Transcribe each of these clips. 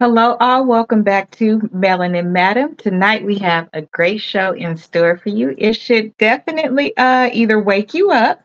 Hello, all. Welcome back to Melanin Madam. Tonight we have a great show in store for you. It should definitely either wake you up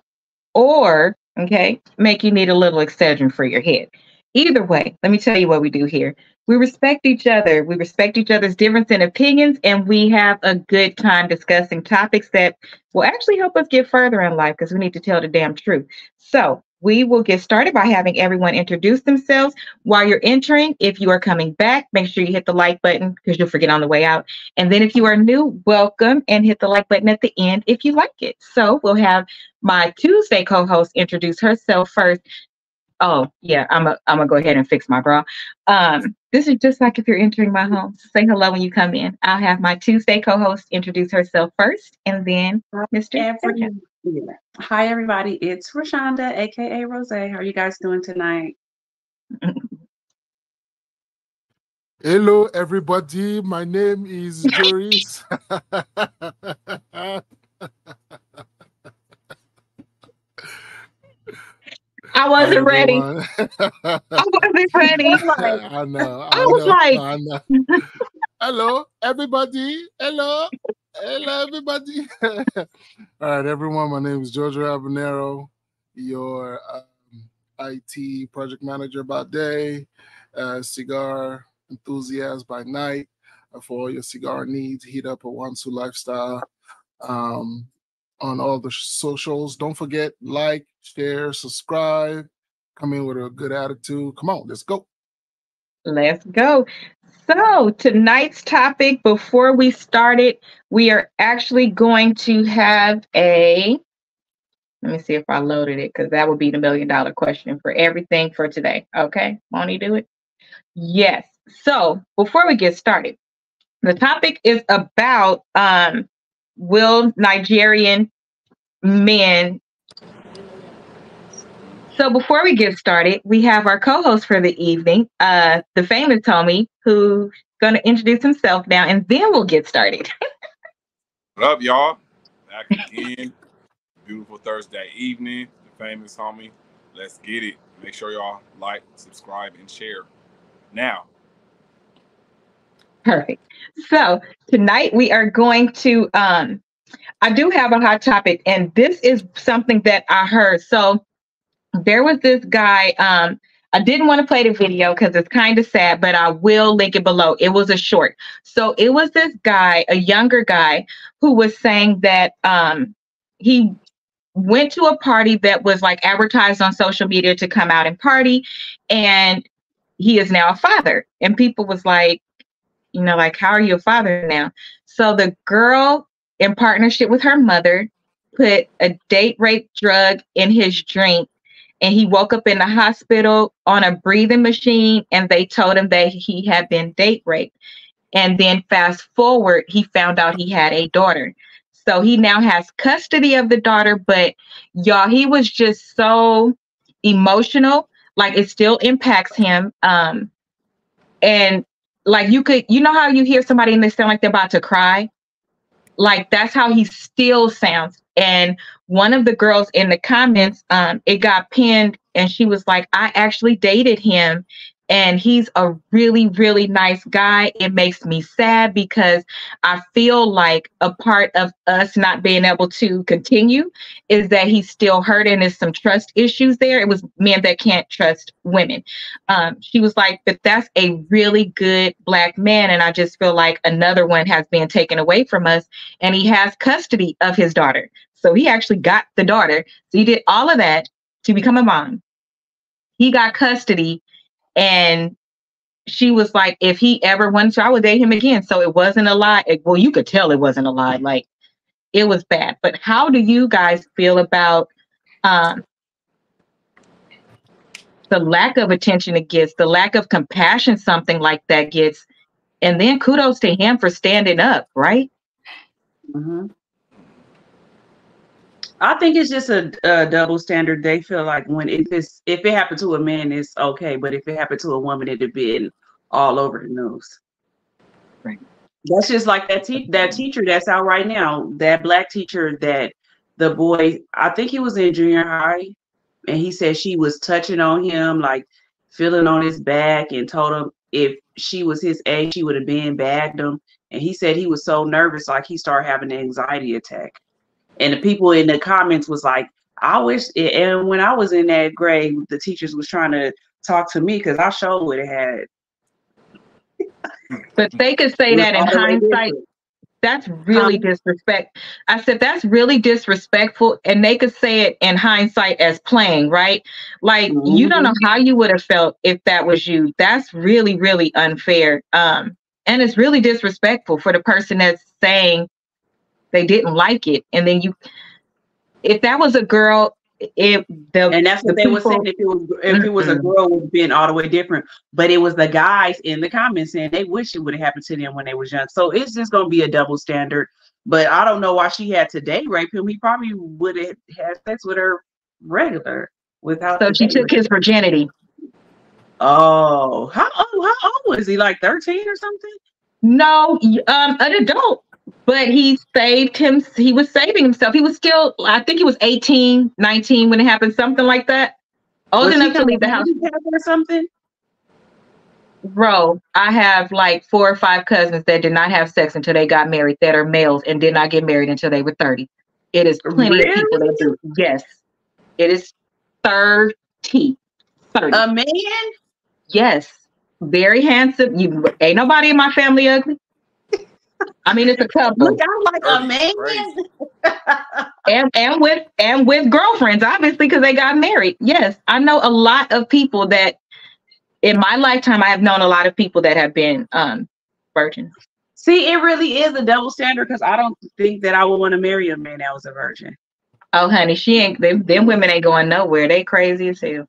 or, okay, make you need a little Excedrin for your head. Either way, let me tell you what we do here. We respect each other. We respect each other's difference in opinions, and we have a good time discussing topics that will actually help us get further in life because we need to tell the damn truth. So, we will get started by having everyone introduce themselves. While you're entering, if you are coming back, make sure you hit the like button because you'll forget on the way out. And then if you are new, welcome and hit the like button at the end if you like it. So we'll have my Tuesday co-host introduce herself first. Oh yeah, I'm gonna go ahead and fix my bra. This is just like if you're entering my home. Say hello when you come in. I'll have my Tuesday co-host introduce herself first, and then Mr. Yeah. Hi everybody, it's Rashonda, aka Rose. How are you guys doing tonight? Hello everybody, my name is Joris. I wasn't ready. I wasn't ready. I know. I was like, I know. Hello, everybody. Hello, everybody. All right, everyone. My name is Jojo Habanero, your IT project manager by day, cigar enthusiast by night. For all your cigar needs, heat up a 𝒂𝒐𝒏𝒆 lifestyle. On all the socials. Don't forget, like, share, subscribe. Come in with a good attitude. Come on, let's go. Let's go. So tonight's topic, before we start it, we are actually going to have let me see if I loaded it, because that would be the $1 million question for everything for today. Okay, won't he do it? Yes. So before we get started, the topic is about will Nigerian men. So before we get started, we have our co-host for the evening, the famous homie, who's going to introduce himself now, and then we'll get started. What up, y'all? Back again. Beautiful Thursday evening. The famous homie. Let's get it. Make sure y'all like, subscribe, and share. Now. Perfect. So tonight we are going to, I do have a hot topic, and this is something that I heard. So there was this guy, I didn't want to play the video because it's kind of sad, but I will link it below. It was a short. So it was this guy, a younger guy, who was saying that he went to a party that was like advertised on social media to come out and party, and he is now a father. And people was like, you know, like, how are you a father now? So the girl, in partnership with her mother, put a date rape drug in his drink, and he woke up in the hospital on a breathing machine, and they told him that he had been date raped. And then fast forward, he found out he had a daughter. So he now has custody of the daughter, but y'all, he was just so emotional. Like, it still impacts him. And like, you know how you hear somebody and they sound like they're about to cry? Like, that's how he still sounds. And one of the girls in the comments, it got pinned, and she was like, I actually dated him, and he's a really, really nice guy. It makes me sad because I feel like a part of us not being able to continue is that he's still hurt, and there's some trust issues there. It was men that can't trust women. She was like, but that's a really good Black man, and I just feel like another one has been taken away from us, and he has custody of his daughter. So he actually got the daughter. So he did all of that to become a mom. He got custody, and she was like, if he ever wanted to, I would date him again. So it wasn't a lie. Well, you could tell it wasn't a lie. Like, it was bad. But how do you guys feel about the lack of attention it gets, the lack of compassion something like that gets? And then kudos to him for standing up, right? Mm-hmm. I think it's just a double standard. They feel like if it happened to a man, it's okay, but if it happened to a woman, it'd be all over the news. Right. That's just like that teacher that's out right now. That Black teacher that the boy, I think he was in junior high, and he said she was touching on him, like feeling on his back, and told him if she was his age, she would have been bagged him. And he said he was so nervous, like he started having an anxiety attack. And the people in the comments was like, I wish, and when I was in that grade, the teachers was trying to talk to me because I sure would have had. But they could say that in hindsight. That's really disrespect. I said, that's really disrespectful. And they could say it in hindsight as playing, right? Like, you don't know how you would have felt if that was you. That's really, really unfair. And it's really disrespectful for the person that's saying they didn't like it. And then if that was a girl, and that's what they were saying. If it was a girl, it would have been all the way different. But it was the guys in the comments saying they wish it would have happened to them when they was young. So it's just gonna be a double standard. But I don't know why she had to date rape him. He probably would have had sex with her regular without. So she took his virginity. Oh, how old was he? Like 13 or something? No, an adult. But he saved him. He was saving himself. He was still, I think he was 18, 19 when it happened, something like that. Old enough to leave the house. Or something? Bro, I have like 4 or 5 cousins that did not have sex until they got married, that are males, and did not get married until they were 30. It is plenty of people that do. Yes. It is 30. A man? Yes. Very handsome. Ain't nobody in my family ugly. I mean, it's a couple. Look, I'm like a man. and with girlfriends, obviously, because they got married. Yes, I know a lot of people that in my lifetime, I have known a lot of people that have been virgins. See, it really is a double standard because I don't think that I would want to marry a man that was a virgin. Oh, honey, them women ain't going nowhere. They crazy as hell.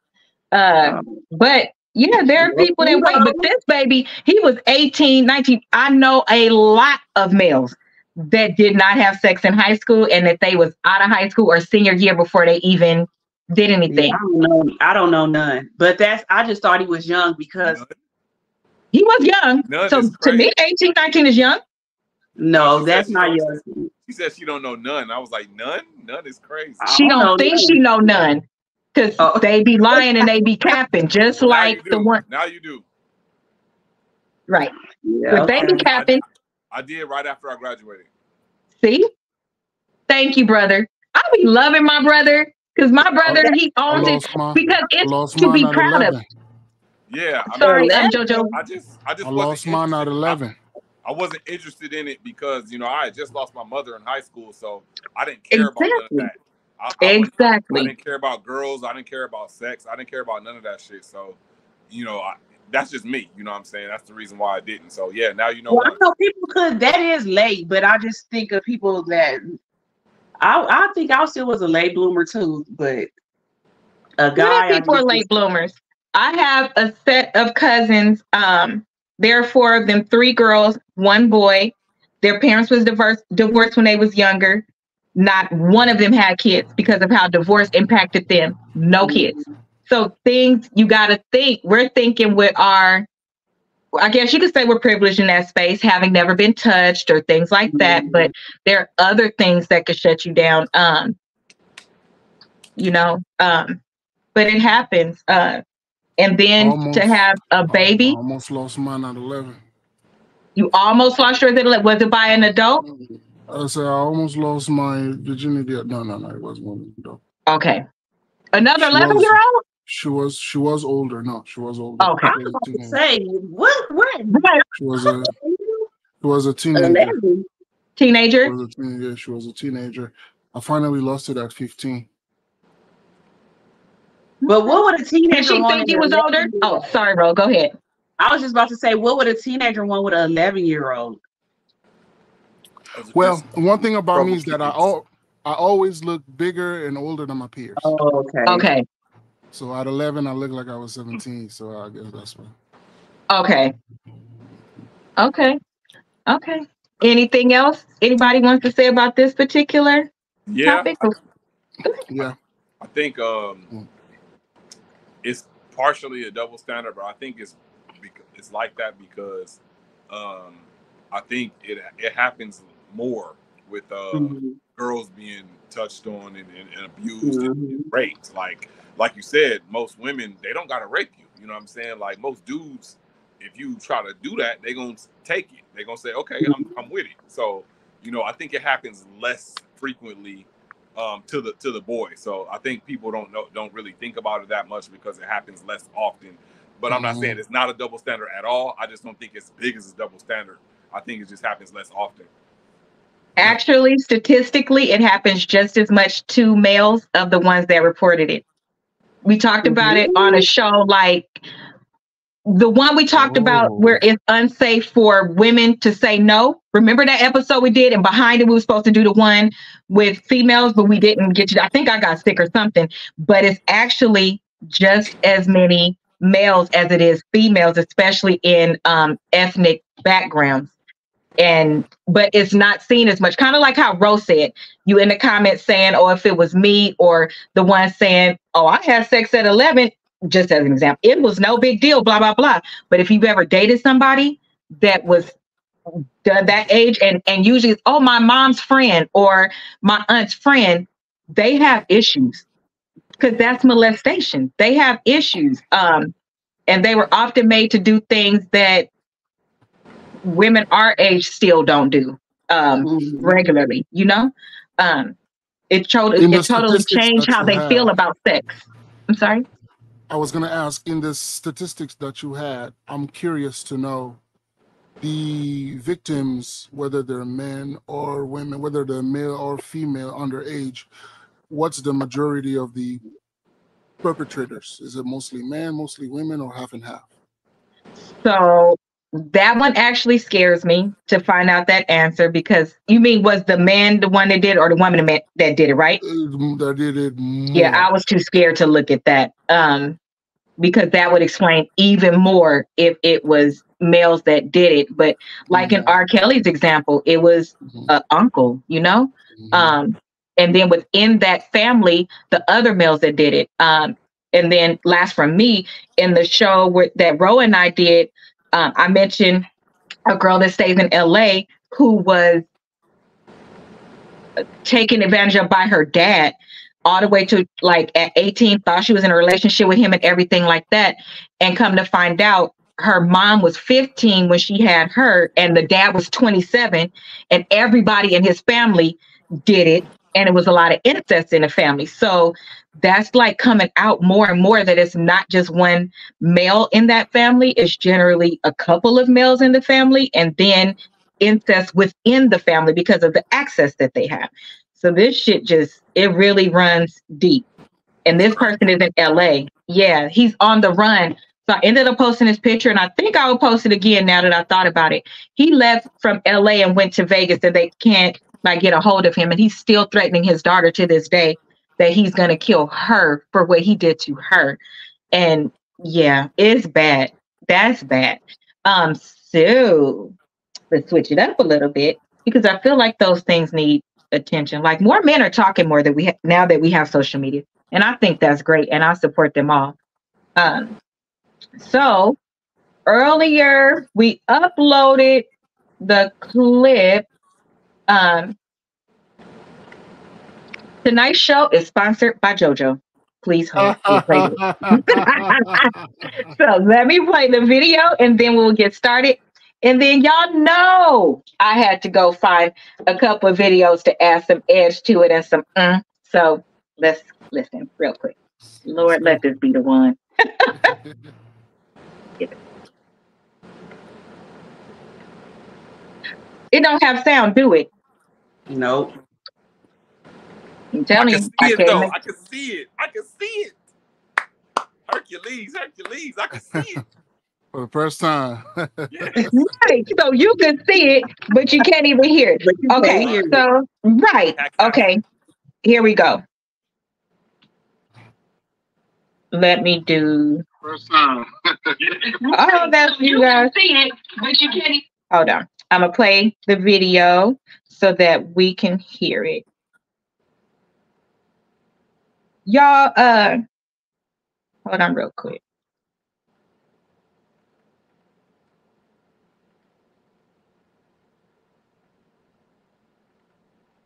But yeah, there are people that wait. But this baby, he was 18, 19. I know a lot of males that did not have sex in high school and that they was out of high school or senior year before they even did anything. Yeah, I don't know none. But I just thought he was young because he was young. So to me, 18, 19 is young. No, that's not young. She said she don't know none. I was like, none? None is crazy. She don't think she know none. Because they be lying and they be capping, just like the one. Now you do. Right. Yeah, but they be capping. I did right after I graduated. See? Thank you, brother. I be loving my brother because my brother, he owns it because it's to be proud of. Yeah. Sorry, JoJo. I just lost mine at 11. I wasn't interested in it because, I had just lost my mother in high school, so I didn't care about none of that. Exactly. I didn't care about girls. I didn't care about sex. I didn't care about none of that shit. So, that's just me. You know what I'm saying? That's the reason why I didn't. So, yeah, now you know. Well, I know people could. That is late, but I just think of people that I think I still was a late bloomer too. But a guy. People are late bloomers. I have a set of cousins. There are 4 of them, 3 girls, 1 boy. Their parents was divorced when they was younger. Not one of them had kids because of how divorce impacted them. No kids. So things you got to think. We're thinking with I guess you could say we're privileged in that space, having never been touched or things like that. But there are other things that could shut you down. But it happens. And then to have a baby. I almost lost mine at 11. You almost lost yours at 11. Was it by an adult? I said I almost lost my virginity. No, it wasn't one adult. Okay. Another 11-year-old? She was older. No, she was older. Okay. I was going to say, what? She was a teenager. Teenager? She was a teenager. I finally lost it at 15. But what would a teenager want? Did she think he was older? Oh, sorry, Ro. Go ahead. I was just about to say, what would a teenager want with an 11-year-old? Well, one thing about me is that I always look bigger and older than my peers. Oh, okay. Okay. So at 11, I look like I was 17. So I guess that's why. Okay. Anything else anybody wants to say about this particular topic? Yeah. I think it's partially a double standard, but I think it's like that because I think it happens more with girls being touched on and abused and raped. Like you said, most women, they don't gotta rape you. You know what I'm saying? Like most dudes, if you try to do that, they're gonna take it. They're gonna say, okay, I'm with it. So, you know, I think it happens less frequently to the boy. So I think people don't really think about it that much because it happens less often. But I'm not saying it's not a double standard at all. I just don't think it's big as a double standard. I think it just happens less often. Actually, statistically, it happens just as much to males of the ones that reported it. We talked about it on a show like the one we talked about where it's unsafe for women to say no. Remember that episode we did? And behind it, we were supposed to do the one with females, but we didn't get to. I think I got sick or something. But it's actually just as many males as it is females, especially in ethnic backgrounds. But it's not seen as much. Kind of like how Rose said, you in the comments saying, oh, if it was me, or the one saying, oh, I had sex at 11, just as an example, it was no big deal, blah, blah, blah. But if you've ever dated somebody that was that age, and usually it's, oh, my mom's friend or my aunt's friend, they have issues because that's molestation. They have issues. And they were often made to do things that women our age still don't do regularly, you know. It totally changed how they feel about sex. I'm sorry? I was going to ask, in the statistics that you had, I'm curious to know the victims, whether they're men or women, whether they're male or female underage, what's the majority of the perpetrators? Is it mostly men, mostly women, or half and half? So that one actually scares me to find out that answer, because you mean, was the man the one that did it, or the woman that did it, right? That did it more. Yeah, I was too scared to look at that, because that would explain even more if it was males that did it. But like in R. Kelly's example, it was an uncle, you know? And then within that family, the other males that did it. And then last from me, in the show that Ro and I did, I mentioned a girl that stays in LA who was taken advantage of by her dad all the way to like at 18, thought she was in a relationship with him and everything like that. And come to find out, her mom was 15 when she had her, and the dad was 27, and everybody in his family did it. And it was a lot of incest in the family. So that's like coming out more and more, that it's not just one male in that family. It's generally a couple of males in the family, and then incest within the family because of the access that they have. So this shit it really runs deep. And this person is in LA. Yeah, he's on the run. So I ended up posting his picture, and I think I will post it again now that I thought about it. He left from LA and went to Vegas, and they can't get a hold of him. And he's still threatening his daughter to this day that he's going to kill her for what he did to her. And yeah, it's bad. That's bad. So let's switch it up a little bit, because I feel like those things need attention. Like, more men are talking more than now that we have social media. And I think that's great. And I support them all. So earlier we uploaded the clip. Tonight's show is sponsored by JoJo. Please hold. So let me play the video, and then we'll get started. And then y'all know I had to go find a couple of videos to add some edge to it and some So let's listen real quick. Lord, let this be the one. It don't have sound, do it? Nope. I'm telling you. I can see it. I can see it. Hercules, I can see it. For the first time. Yes. Right. So you can see it, but you can't even hear it. Okay. So, right. Okay. Here we go. Let me do. First time. Oh, that's you guys. You can see it, but you can't. Hold on. I'm going to play the video so that we can hear it. Y'all, hold on real quick.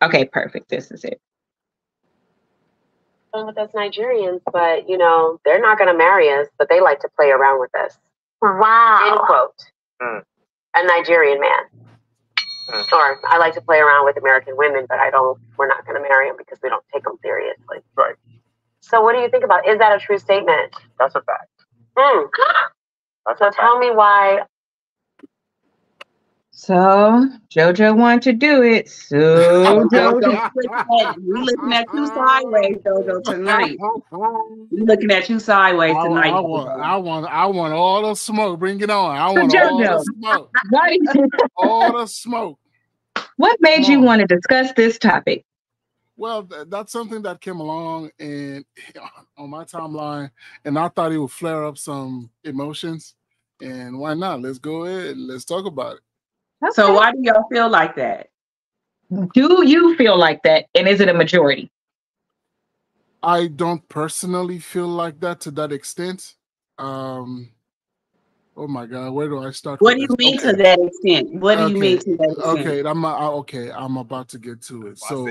Okay, perfect. This is it. With us Nigerians, but you know, they're not going to marry us, but they like to play around with us. Wow. End quote. A Nigerian man. Or I like to play around with American women, but we're not going to marry them because we don't take them seriously. Right. So what do you think about, is that a true statement? That's a fact. So tell me why. So JoJo wanted to do it. So JoJo. We looking at you sideways, JoJo, tonight. We looking at you sideways tonight. I want all the smoke. Bring it on. I want all the smoke. All the smoke. What made you want to discuss this topic? Well, that's something that came along and on my timeline, and I thought it would flare up some emotions. And why not? Let's go ahead and let's talk about it. Okay. So why do y'all feel like that? Do you feel like that? And is it a majority? I don't personally feel like that to that extent. Oh my God, where do I start? What do you mean to that extent? What do you mean to that extent? Okay, I'm about to get to it. So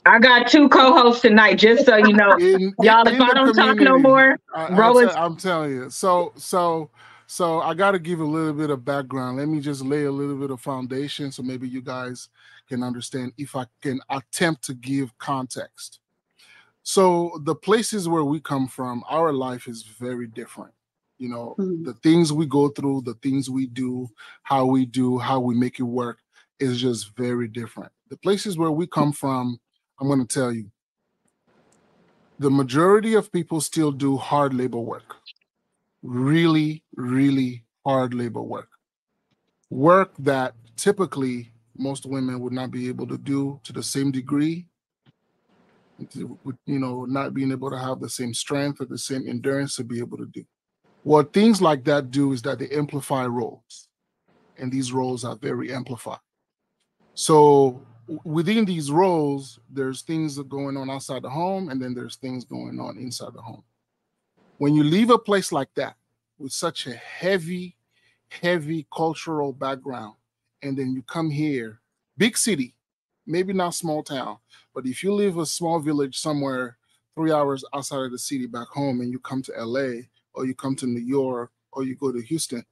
I got 2 co-hosts tonight, just so you know. Y'all, if I don't talk no more, I'm telling you. So I got to give a little bit of background. Let me just lay a little bit of foundation so maybe you guys can understand if I can attempt to give context. So the places where we come from, our life is very different. You know, the things we go through, the things we do, how we make it work is just very different. The places where we come from, I'm going to tell you, the majority of people still do hard labor work. Really, really hard labor work. Work that typically most women would not be able to do to the same degree, you know, not being able to have the same strength or the same endurance to be able to do. What things like that do is that they amplify roles, and these roles are very amplified. So within these roles, there's things that are going on outside the home, and then there's things going on inside the home. When you leave a place like that with such a heavy, heavy cultural background, and then you come here, big city, maybe not small town, but if you live a small village somewhere 3 hours outside of the city back home, and you come to LA, or you come to New York, or you go to Houston,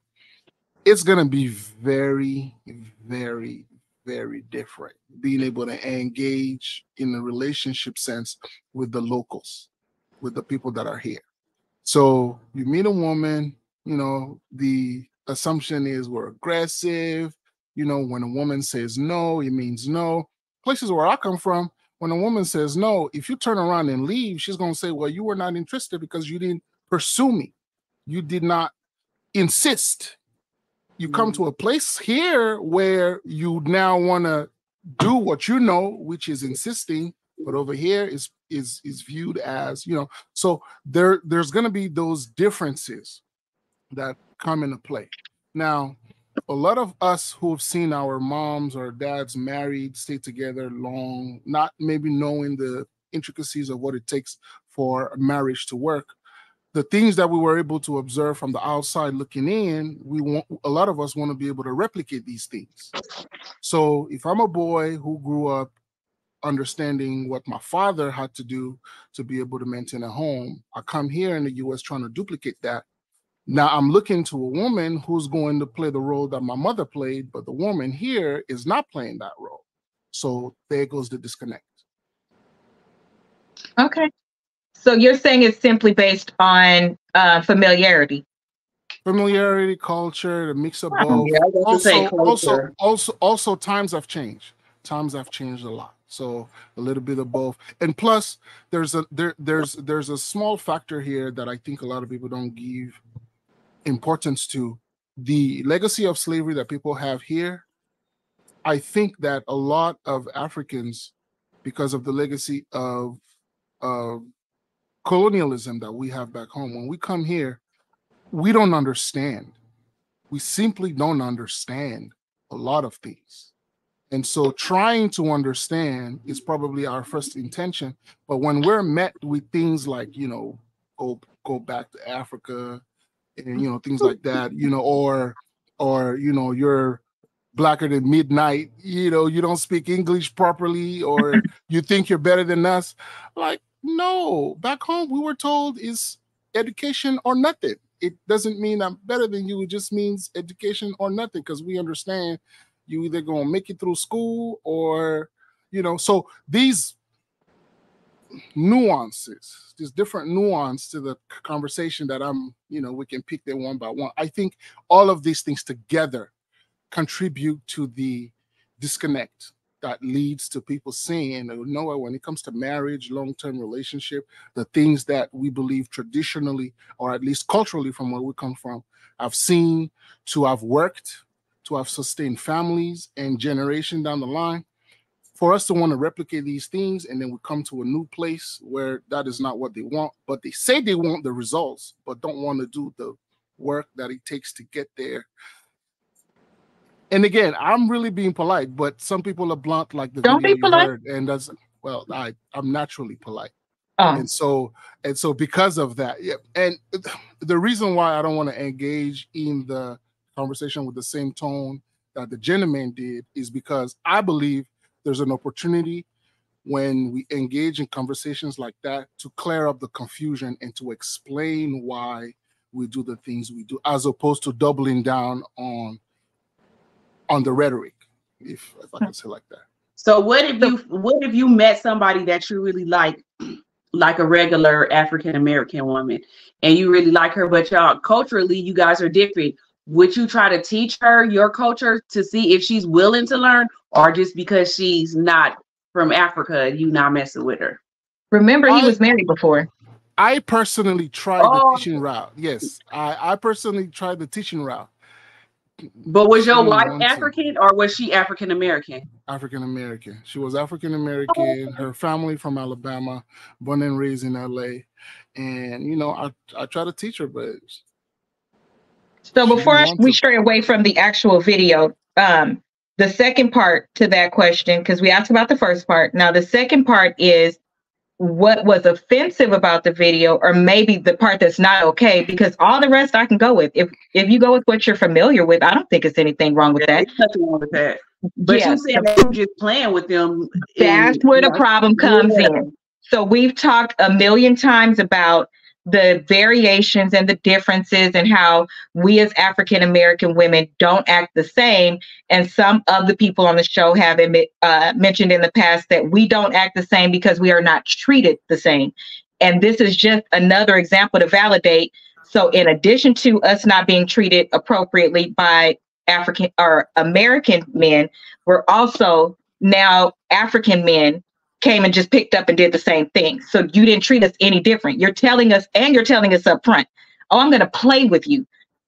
it's going to be very, very, very different being able to engage in a relationship sense with the locals, with the people that are here. So you meet a woman, you know, the assumption is we're aggressive. You know, when a woman says no, it means no. Places where I come from, when a woman says no, if you turn around and leave, she's going to say, well, you were not interested because you didn't pursue me. You did not insist. You come to a place here where you now want to do what you know, which is insisting, but over here is viewed as, you know, so there's going to be those differences that come into play. Now, a lot of us who have seen our moms or dads married, stay together long, not maybe knowing the intricacies of what it takes for a marriage to work, the things that we were able to observe from the outside looking in, a lot of us want to be able to replicate these things. So if I'm a boy who grew up understanding what my father had to do to be able to maintain a home, I come here in the US trying to duplicate that. Now I'm looking to a woman who's going to play the role that my mother played, but the woman here is not playing that role. So there goes the disconnect. Okay. So you're saying it's simply based on familiarity. Familiarity, culture, the mix of both. Yeah, also, times have changed. Times have changed a lot. So a little bit of both. And plus, there's a small factor here that I think a lot of people don't give importance to. The legacy of slavery that people have here. I think that a lot of Africans, because of the legacy of colonialism that we have back home, when we come here, we don't understand. We simply don't understand a lot of things. And so trying to understand is probably our first intention. But when we're met with things like, you know, go back to Africa and, you know, things like that, you know, or, you know, you're blacker than midnight, you know, you don't speak English properly, or you think you're better than us. Like, no, back home, we were told is education or nothing. it doesn't mean I'm better than you. It just means education or nothing, because we understand you either going to make it through school or, you know, so these nuances, there's different nuance to the conversation that we can pick them one by one. I think all of these things together contribute to the disconnect that leads to people saying, when it comes to marriage, long-term relationship, the things that we believe traditionally, or at least culturally from where we come from, I've seen to have worked, to have sustained families and generation down the line. For us to want to replicate these things, and then we come to a new place where that is not what they want, but they say they want the results, but don't want to do the work that it takes to get there. And again, I'm really being polite, but some people are blunt, like the Don't video be you polite. heard, and that's, well, I'm naturally polite. Oh. And so because of that, yeah. And the reason why I don't want to engage in the conversation with the same tone that the gentleman did is because I believe there's an opportunity when we engage in conversations like that to clear up the confusion and to explain why we do the things we do, as opposed to doubling down on the rhetoric, if I can say like that. So what if you met somebody that you really like a regular African American woman, and you really like her, but y'all culturally you guys are different? Would you try to teach her your culture to see if she's willing to learn, or just because she's not from Africa, you not messing with her? Remember, he was married before. I personally tried the teaching route. Yes, I personally tried the teaching route. But was your wife African, or was she African American? African American. She was African American. Her family from Alabama, born and raised in LA. And I try to teach her, but so before we stray away from the actual video, the second part to that question, because we asked about the first part. Now the second part is what was offensive about the video, or maybe the part that's not okay, because all the rest I can go with. If you go with what you're familiar with, I don't think it's anything wrong with that. Nothing wrong with that. But you said that you're just playing with them. That's where the problem comes in. So we've talked a million times about the variations and the differences and how we as African American women don't act the same. And some of the people on the show have mentioned in the past that we don't act the same because we are not treated the same. And this is just another example to validate. So in addition to us not being treated appropriately by African or American men, we're also now African men came and just picked up and did the same thing. So you didn't treat us any different. You're telling us up front, oh, I'm going to play with you.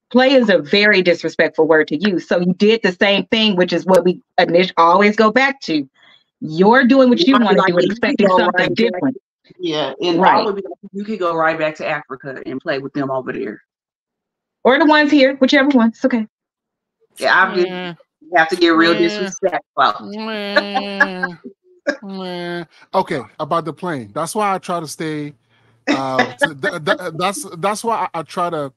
Play is a very disrespectful word to use. So you did the same thing, which is what we always go back to. You're doing what you want to do and expecting something different. Yeah, and right. You could go right back to Africa and play with them over there. Or the ones here, whichever one. It's okay. Yeah, you have to get real disrespectful. Okay, about the plane. That's why I try to stay. That's why I try to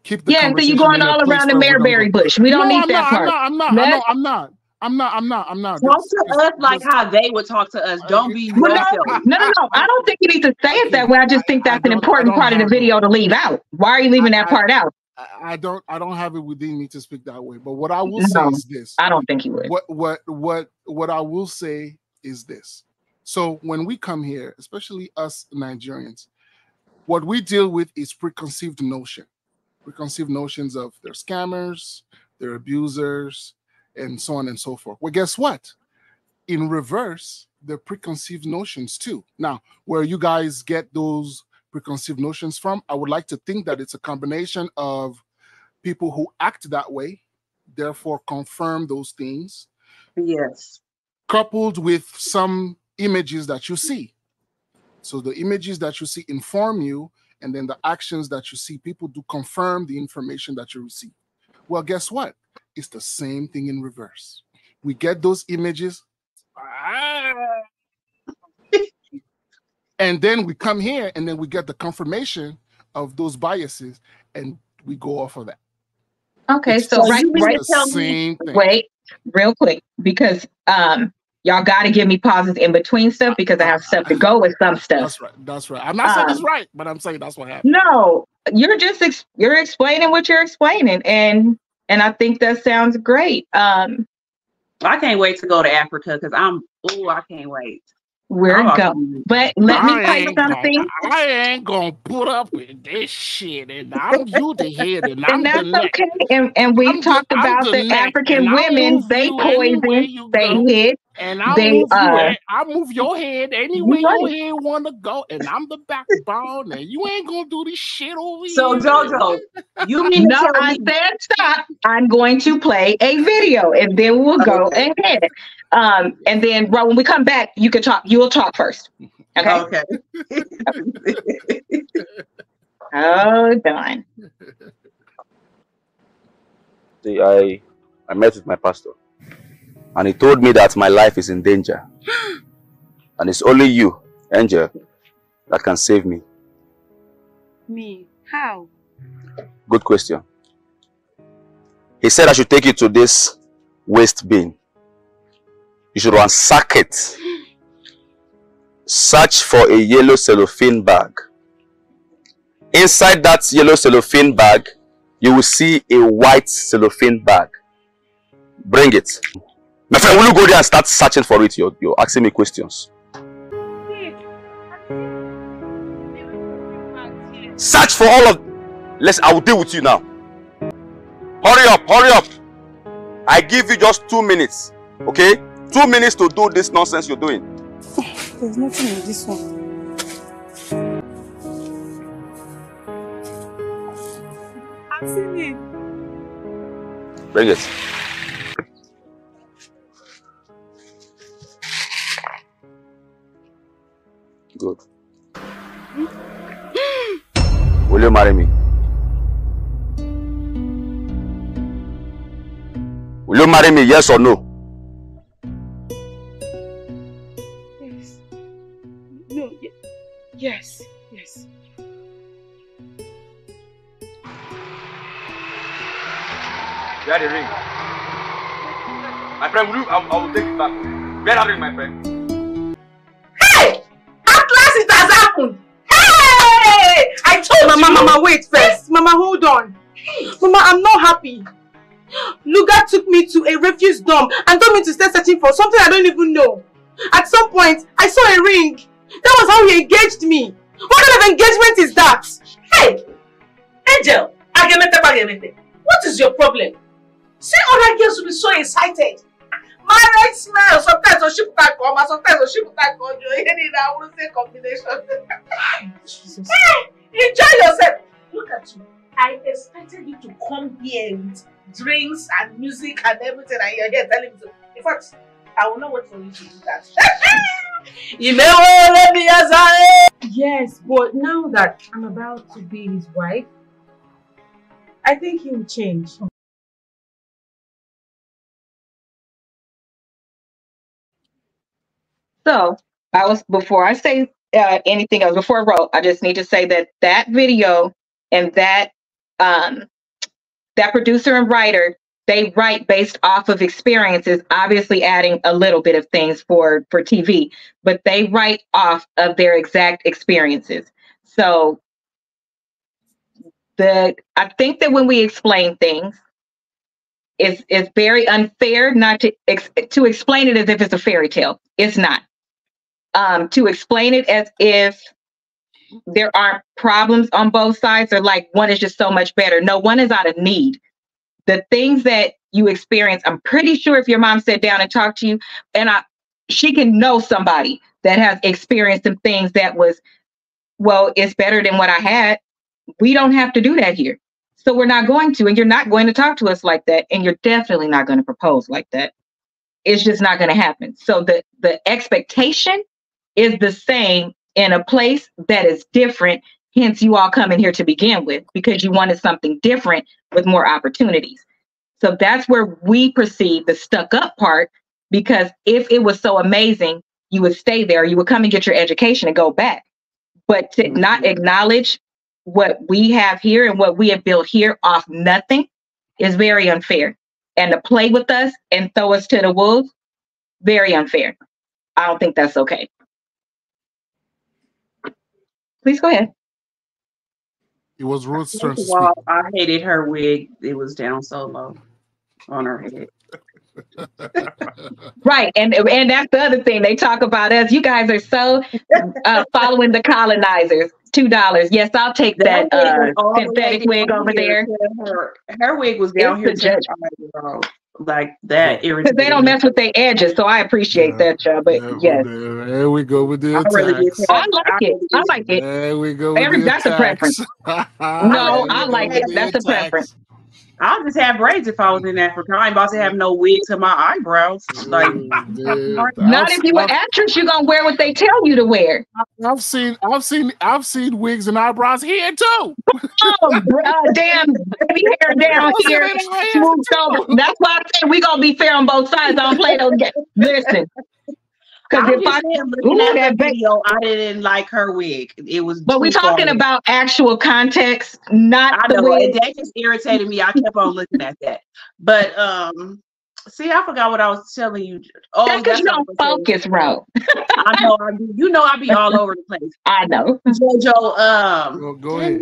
keep the conversation. So you're going all around the Mareberry bush. We don't need that part. I'm not. Talk to us like how they would talk to us. Don't be No. I don't think you need to say it that way. I just think that's an important part of the video to leave out. Why are you leaving that part out? I don't have it within me to speak that way. But what I will say is this. I don't think you would. What I will say is this. So when we come here, especially us Nigerians, what we deal with is preconceived notions of they're scammers, they're abusers, and so on and so forth. Well, guess what? In reverse, they're preconceived notions too. Now, where you guys get those preconceived notions from, I would like to think that it's a combination of people who act that way, therefore confirm those things. Yes. Coupled with some images that you see. So the images that you see inform you, and then the actions that you see, people do confirm the information that you receive. Well, guess what? It's the same thing in reverse. We get those images, and then we come here, and then we get the confirmation of those biases, and we go off of that. Okay, so right, same thing. Wait, real quick, because Y'all got to give me pauses in between stuff because I have stuff to go with some stuff. That's right. That's right. I'm not saying it's right, but I'm saying that's what happened. No, you're just you're explaining what you're explaining, and I think that sounds great. I can't wait to go to Africa because I can't wait. We're going. But let me tell you something. I ain't gonna put up with this shit, and I'm you the head, and I'm that's the okay. And we talked about the African women. They poison, they hit, and I move your head anywhere your head want to go, and I'm the backbone, and you ain't gonna do this shit over here. So JoJo, you mean no? I said stop. I'm going to play a video, and then we'll go ahead. And then when we come back, you can talk. You will talk first. Okay. Hold on. See, I met with my pastor, and he told me that my life is in danger, and it's only you, Angel, that can save me. Me? How? Good question. He said I should take you to this waste bin. You should ransack it. Search for a yellow cellophane bag. Inside that yellow cellophane bag, you will see a white cellophane bag. Bring it. My friend, will you go there and start searching for it? You're asking me questions. Search for all of... I will deal with you now. Hurry up, hurry up. I give you just 2 minutes, okay? 2 minutes to do this nonsense you're doing. There's nothing in this one. I've seen it. Bring it. Good. Will you marry me? Will you marry me, yes or no? Yes. No, yes, yes. Where the ring? My friend, will you? I will take it back. Where that ring, my friend? Hey! At last it has happened! Hey! I told you! Mama, wait first. Mama, hold on. Mama, I'm not happy. Luga took me to a refuse dump and told me to start searching for something I don't even know. At some point, I saw a ring. That was how he engaged me. What kind of engagement is that? Hey! Angel, what is your problem? See, other girls will be so excited. Marriage smell, sometimes she put that come, sometimes she put that come. I wouldn't say combination. Jesus. Hey, enjoy yourself. Look at you. I expected you to come here with drinks and music and everything, and you're here telling me to. In fact, I will not wait for you to do that. You may well let me as I am. Yes, but now that I'm about to be his wife, I think he will change. So before I say anything else, before I wrote, I just need to say that video and that producer and writer, they write based off of experiences, obviously adding a little bit of things for TV, but they write off of their exact experiences. So I think that when we explain things, it's very unfair not to explain it as if it's a fairy tale. It's not. To explain it as if there aren't problems on both sides, or like one is just so much better. No, one is out of need. The things that you experience, I'm pretty sure if your mom sat down and talked to you, and she can know somebody that has experienced some things that was, well, it's better than what I had. We don't have to do that here. So we're not going to, and you're not going to talk to us like that, and you're definitely not going to propose like that. It's just not going to happen. So the expectation is the same in a place that is different. Hence, you all come in here to begin with because you wanted something different with more opportunities. So that's where we perceive the stuck up part, because if it was so amazing, you would stay there. You would come and get your education and go back. But to not acknowledge what we have here and what we have built here off nothing is very unfair. And to play with us and throw us to the wolves, Very unfair. I don't think that's okay. Please go ahead. It was Ruth's turn to First of speak. all, I hated her wig. It was down so low on her head. Right, and that's the other thing they talk about us. You guys are so following the colonizers. $2. Yes, I'll take that synthetic wig over there. Her wig was down here too. Like that irritated. Because they don't mess with their edges, so I appreciate that, y'all. But yes, there we go with the attacks. I like it. I like it. There we go with the that's a preference. No, I like it. That's a preference. I'll just have braids if I was in Africa. I ain't about to have no wig to my eyebrows. Like, not if you an actress, you're gonna wear what they tell you to wear. I've seen wigs and eyebrows here too. Oh, damn baby hair down here. That's why I say we gonna be fair on both sides. I don't play those games. Listen. Because if I looking at that video, I didn't like her wig. It was. But we're talking about actual context, not the wig. That just irritated me. I kept on looking at that. But see, I forgot what I was telling you. Oh, that's because you don't focus, Ro. I know I do. You know I be all over the place. I know. Jojo, go ahead.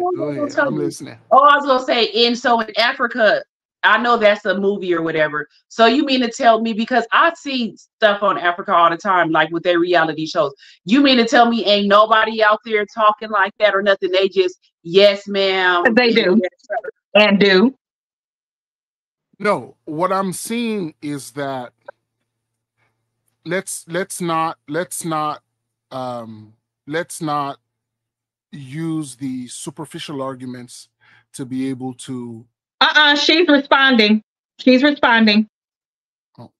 I'm listening. Oh, I was gonna say, in Africa. I know that's a movie or whatever. So you mean to tell me, because I see stuff on Africa all the time, like with their reality shows. You mean to tell me ain't nobody out there talking like that or nothing? They just, yes, ma'am. They do. And do. No, what I'm seeing is that let's not use the superficial arguments to be able to. She's responding. Oh.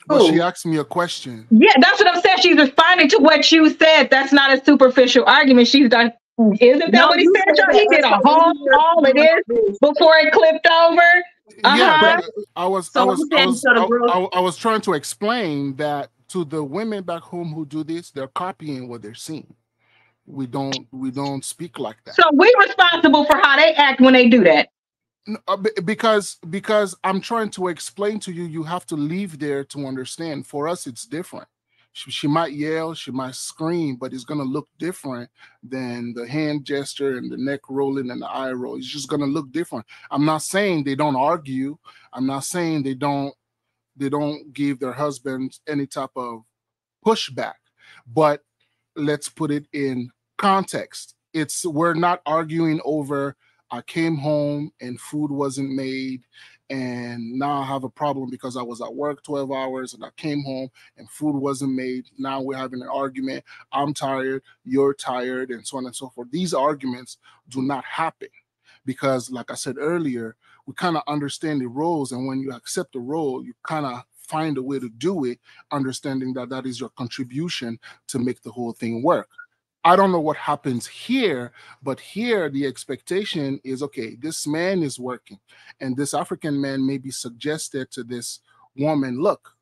But she asked me a question. Yeah, that's what I'm saying. She's responding to what you said. That's not a superficial argument. She's done. Isn't that what he said? He did a whole all of this before it clipped over. Yeah, but I was trying to explain that to the women back home who do this, they're copying what they're seeing. We don't speak like that. So we're responsible for how they act when they do that. Because I'm trying to explain to you, you have to leave there to understand. For us, it's different. She might yell, she might scream, but it's going to look different than the hand gesture and the neck rolling and the eye roll. It's just going to look different. I'm not saying they don't argue. I'm not saying they don't give their husbands any type of pushback, but let's put it in context. We're not arguing over I came home and food wasn't made, and now I have a problem because I was at work 12 hours and I came home and food wasn't made. Now we're having an argument. I'm tired, you're tired, and so on and so forth. These arguments do not happen because, like I said earlier, we kind of understand the roles, and when you accept the role, you kind of find a way to do it, understanding that that is your contribution to make the whole thing work. I don't know what happens here, but here the expectation is, okay, this man is working, and this African man may be suggested to this woman, look,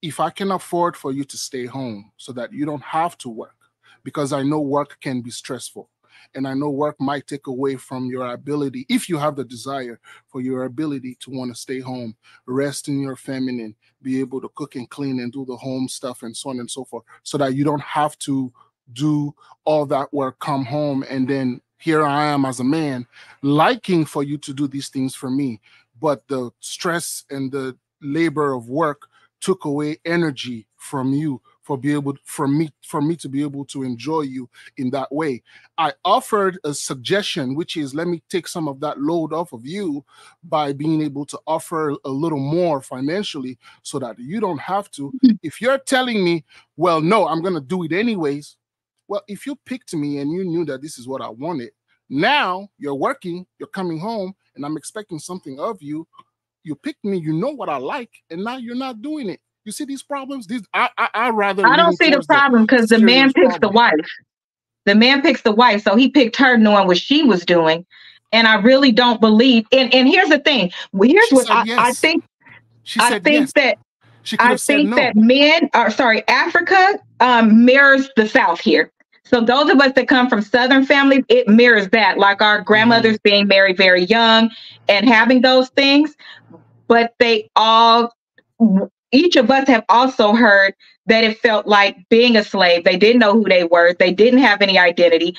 if I can afford for you to stay home so that you don't have to work, because I know work can be stressful, and I know work might take away from your ability, if you have the desire for your ability to want to stay home, rest in your feminine, be able to cook and clean and do the home stuff and so on and so forth, so that you don't have to do all that work, come home, and then here I am as a man liking for you to do these things for me, but the stress and the labor of work took away energy from you for me to be able to enjoy you in that way. I offered a suggestion, which is, let me take some of that load off of you by being able to offer a little more financially so that you don't have to. If you're telling me, well, no, I'm going to do it anyways. Well, if you picked me and you knew that this is what I wanted, now you're working, you're coming home, and I'm expecting something of you. You picked me, you know what I like, and now you're not doing it. You see these problems? I don't see the problem because the man picks the wife. The man picks the wife, so he picked her knowing what she was doing. And I really don't believe. And here's the thing. Well, here's what I think. I think that Africa mirrors the South here. So those of us that come from Southern families, it mirrors that, like our grandmothers being married very young and having those things. But they all, each of us have also heard that it felt like being a slave. They didn't know who they were. They didn't have any identity.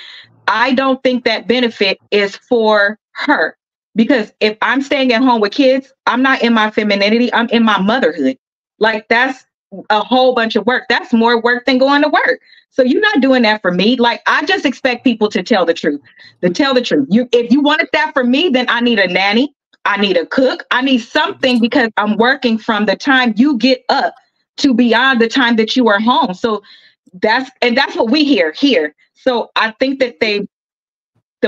I don't think that benefit is for her, because if I'm staying at home with kids, I'm not in my femininity. I'm in my motherhood. Like, that's a whole bunch of work. That's more work than going to work. So you're not doing that for me. Like, I just expect people to tell the truth. If you wanted that for me, then I need a nanny. I need a cook. I need something, because I'm working from the time you get up to beyond the time that you are home. So that's what we hear here. So I think that the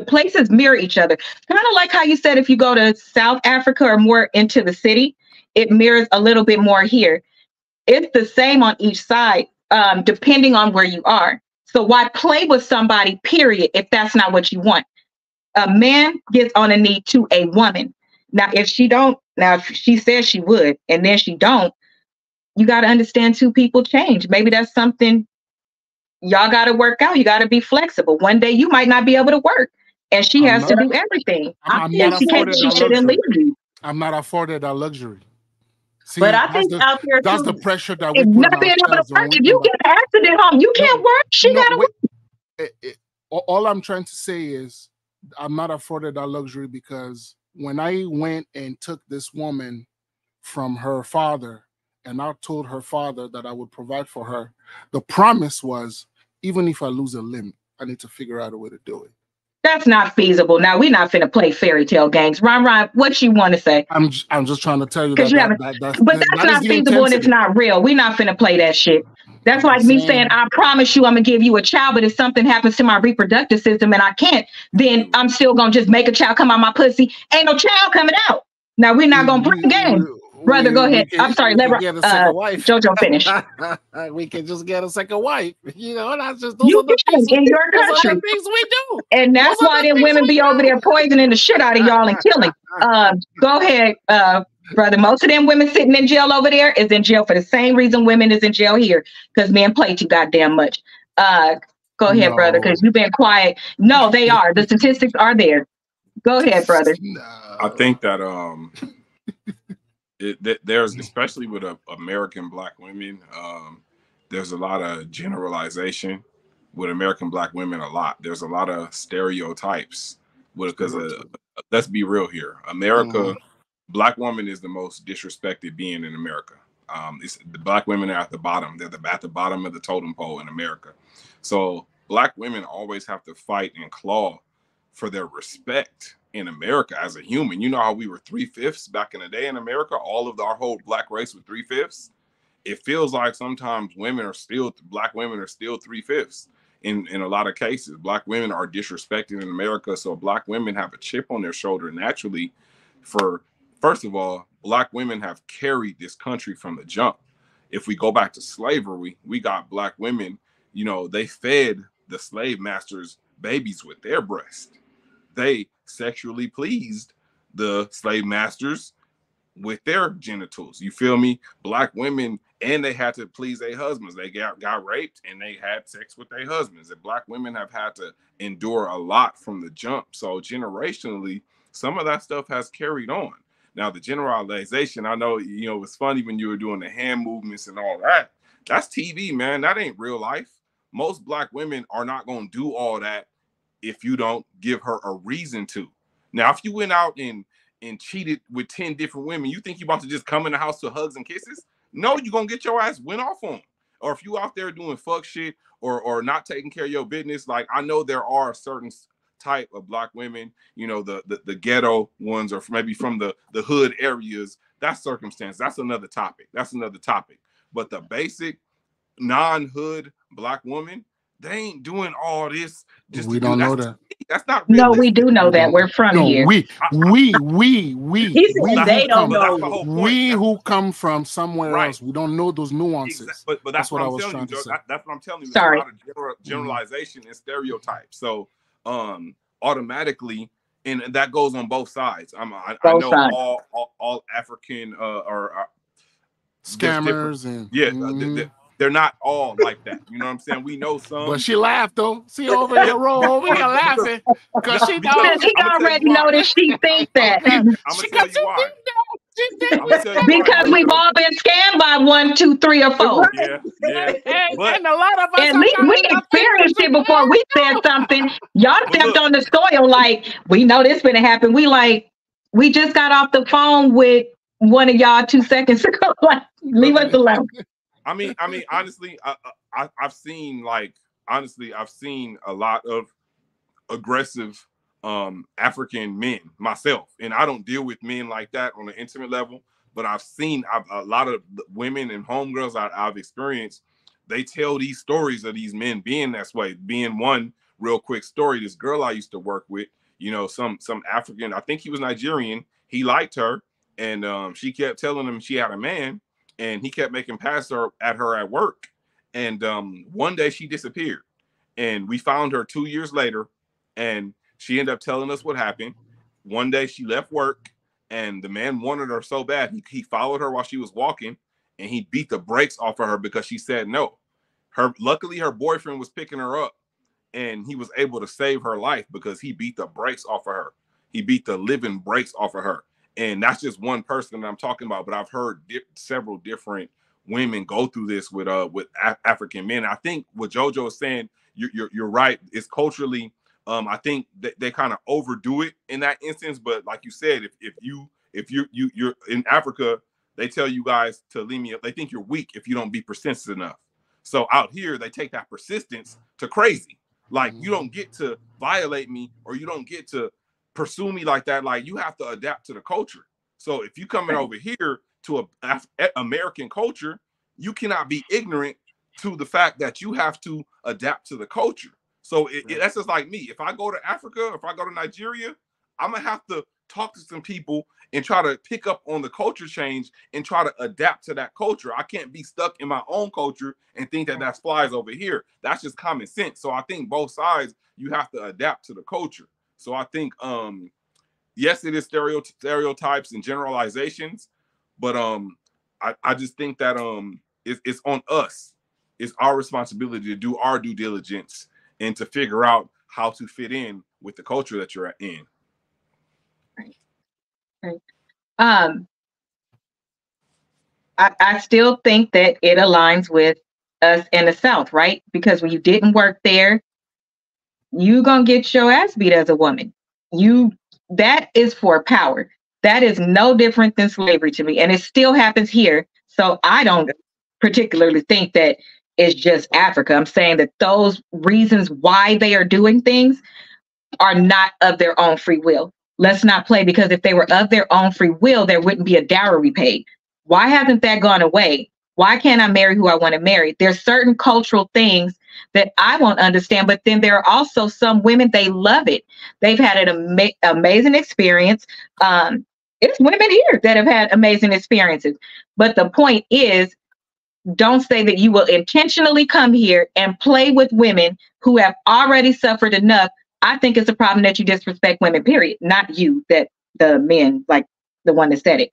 places mirror each other. Kind of like how you said, if you go to South Africa or more into the city, it mirrors a little bit more here. It's the same on each side, depending on where you are. So why play with somebody, period, if that's not what you want? A man gets on a knee to a woman. Now, if she says she would, and then she don't, you got to understand two people change. Maybe that's something y'all got to work out. You got to be flexible. One day you might not be able to work, and she has to do everything. She shouldn't leave you. I'm not afforded that luxury. See, but I think out there that's too, the pressure that we put not being able to work. If you get an accident home, you can't work. She got to work. All I'm trying to say is I'm not afforded that luxury, because when I went and took this woman from her father, and I told her father that I would provide for her, the promise was, even if I lose a limb, I need to figure out a way to do it. That's not feasible. Now, we're not finna play fairy tale games. Ron, what you want to say? I'm just trying to tell you that's not feasible, and it's not real. We're not finna play that shit. That's like me saying, I promise you I'm gonna give you a child, but if something happens to my reproductive system and I can't, then I'm still gonna just make a child come out my pussy. Ain't no child coming out. Now, we're not gonna play the game. Brother, go ahead. I'm sorry. Let JoJo finish. We can just get a second wife. You know, that's just in your country. Things we do. And that's why them women be over there poisoning the shit out of y'all and killing. Go ahead, brother. Most of them women sitting in jail over there is in jail for the same reason women is in jail here, because men play too goddamn much. Go ahead, brother, because you've been quiet. No, they are. The statistics are there. Go ahead, brother. I think that there's, especially with American Black women, there's a lot of generalization with American Black women. There's a lot of stereotypes because let's be real here. America, Black woman is the most disrespected being in America. The Black women are at the bottom. They're at the bottom of the totem pole in America. So Black women always have to fight and claw for their respect in America as a human. You know how we were 3/5 back in the day in America? Our whole Black race was 3/5. It feels like sometimes Black women are still 3/5 in a lot of cases. Black women are disrespected in America. So Black women have a chip on their shoulder naturally. First of all, Black women have carried this country from the jump. If we go back to slavery, we got Black women, you know, they fed the slave masters babies with their breast. They sexually pleased the slave masters with their genitals. You feel me? Black women, and they had to please their husbands. They got raped and they had sex with their husbands. And Black women have had to endure a lot from the jump. So generationally, some of that stuff has carried on. Now, the generalization, I know, you know, it's funny when you were doing the hand movements and all that. That's TV, man. That ain't real life. Most Black women are not going to do all that if you don't give her a reason to. Now, if you went out and cheated with 10 different women, you think you about to just come in the house to hugs and kisses? No, you're going to get your ass went off on. Or if you out there doing fuck shit or not taking care of your business, like I know there are certain type of Black women, you know, the ghetto ones, or maybe from the hood areas. That's circumstance. That's another topic. But the basic non-hood Black woman, they ain't doing all this. We don't know that. That's not realistic. No, we do know that. We're from here. We they don't know. We who come from somewhere else, we don't know those nuances. Exactly. But that's what I was trying to say. That's what I'm telling you. Sorry. There's a lot of generalization and stereotypes. So automatically, and that goes on both sides. I know all African or scammers and they're not all like that. You know what I'm saying? We know some. But she laughed though. See over there, roll over here laughing because she knows. He already know that she thinks that. I'm gonna tell you why. Because we've all been scammed by 1, 2, 3, or 4. Yeah. And a lot of us At least we experienced it before we said something. Y'all stepped on the soil like, we know this gonna happen. We just got off the phone with one of y'all 2 seconds ago. Like, leave us alone. I mean, honestly, I've seen a lot of aggressive African men myself, and I don't deal with men like that on an intimate level. But I've seen a lot of women and homegirls I've experienced. They tell these stories of these men being that way. Being one real quick story, this girl I used to work with, some African, I think he was Nigerian. He liked her, and she kept telling him she had a man, and he kept making passes at her at work. And one day she disappeared, and we found her 2 years later, and she ended up telling us what happened. One day she left work, and the man wanted her so bad, he followed her while she was walking, and he beat the brakes off of her because she said no. Luckily, her boyfriend was picking her up, and he was able to save her life because he beat the brakes off of her. He beat the living brakes off of her. And that's just one person that I'm talking about, but I've heard several different women go through this with African men. I think what JoJo is saying, you're right. It's culturally, I think they kind of overdo it in that instance. But like you said, if you're in Africa, they tell you guys to leave me. They think you're weak if you don't be persistent enough. So out here, they take that persistence to crazy. Like, you don't get to violate me, or you don't get to pursue me like that. Like, you have to adapt to the culture. So if you coming over here to American culture, you cannot be ignorant to the fact that you have to adapt to the culture. So that's just like me. If I go to Africa, if I go to Nigeria, I'm gonna have to talk to some people and try to pick up on the culture change and try to adapt to that culture. I can't be stuck in my own culture and think that flies over here. That's just common sense. So I think both sides, you have to adapt to the culture. So I think, yes, it is stereotypes and generalizations, but I just think that it's on us. It's our responsibility to do our due diligence and to figure out how to fit in with the culture that you're in. Right. I still think that it aligns with us in the South, right? Because when you didn't work there, you gonna get your ass beat as a woman. That is for power. That is no different than slavery to me, and it still happens here. So I don't particularly think that it's just Africa. I'm saying that those reasons why they are doing things are not of their own free will. Let's not play, because if they were of their own free will, there wouldn't be a dowry paid. Why hasn't that gone away? Why can't I marry who I want to marry? There's certain cultural things that I won't understand, but then there are also some women, they love it. They've had an amazing experience. It's women here that have had amazing experiences. But the point is, don't say that you will intentionally come here and play with women who have already suffered enough. I think it's a problem that you disrespect women, period. Not you, that the men, like the one that said it,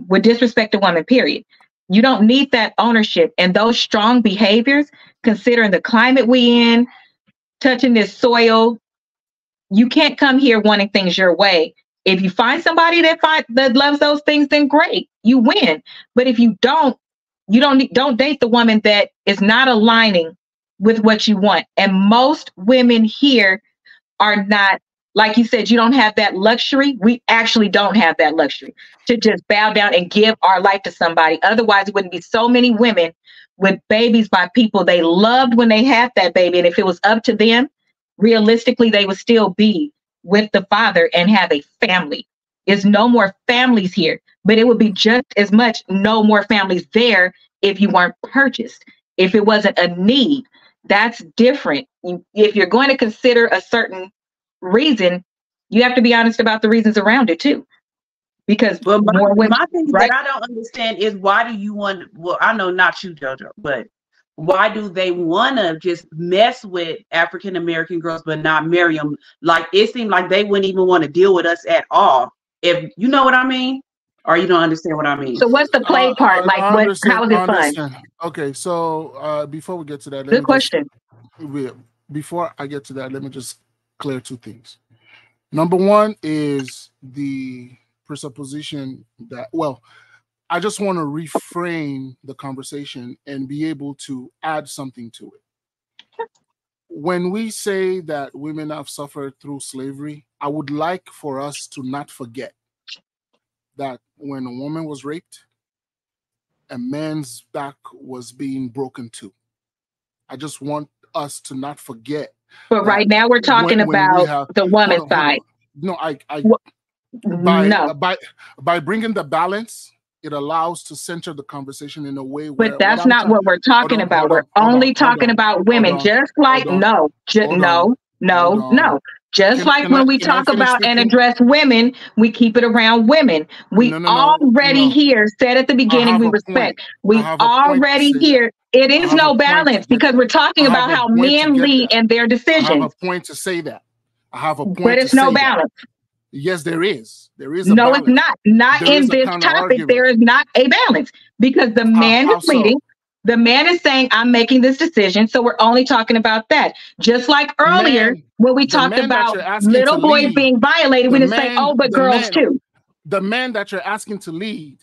would disrespect a woman, period. You don't need that ownership and those strong behaviors, considering the climate we in, touching this soil. You can't come here wanting things your way. If you find somebody that loves those things, then great, you win. But if you don't date the woman that is not aligning with what you want. And most women here are not, like you said, you don't have that luxury. We actually don't have that luxury to just bow down and give our life to somebody. Otherwise, it wouldn't be so many women with babies by people they loved when they had that baby. And if it was up to them, realistically, they would still be with the father and have a family. There's no more families here, but it would be just as much no more families there if you weren't purchased, if it wasn't a need. That's different. If you're going to consider a certain reason, you have to be honest about the reasons around it too. Because more women, my thing right? that I don't understand is, why do you want, well, I know not you, JoJo, but why do they want to just mess with African American girls but not marry them? Like, it seemed like they wouldn't even want to deal with us at all. If you know what I mean, or you don't understand what I mean. So what's the play part? Like, how is it fun? Okay, so before we get to that, good question. Before I get to that, let me just clear two things. Number one is the presupposition that, well, I just want to reframe the conversation and be able to add something to it. When we say that women have suffered through slavery, I would like for us to not forget that when a woman was raped, a man's back was being broken too. I just want us to not forget. But right now we're talking about the woman's side. No, no. By bringing the balance, it allows to center the conversation in a way where. But that's not what we're talking about. We're only talking about women. Just like no. Just like when we talk about and address women, we keep it around women. We already here said at the beginning we respect. We already here. It is no balance because we're talking about how men lead and their decisions. I have a point to say that. I have a point. But it's no balance. Yes, there is. There is. No, it's not. Not in this topic. There is not a balance because the man is leading. The man is saying, I'm making this decision. So we're only talking about that. Just like earlier, when we talked about little boys being violated, we didn't say, oh, but girls too. The man that you're asking to lead,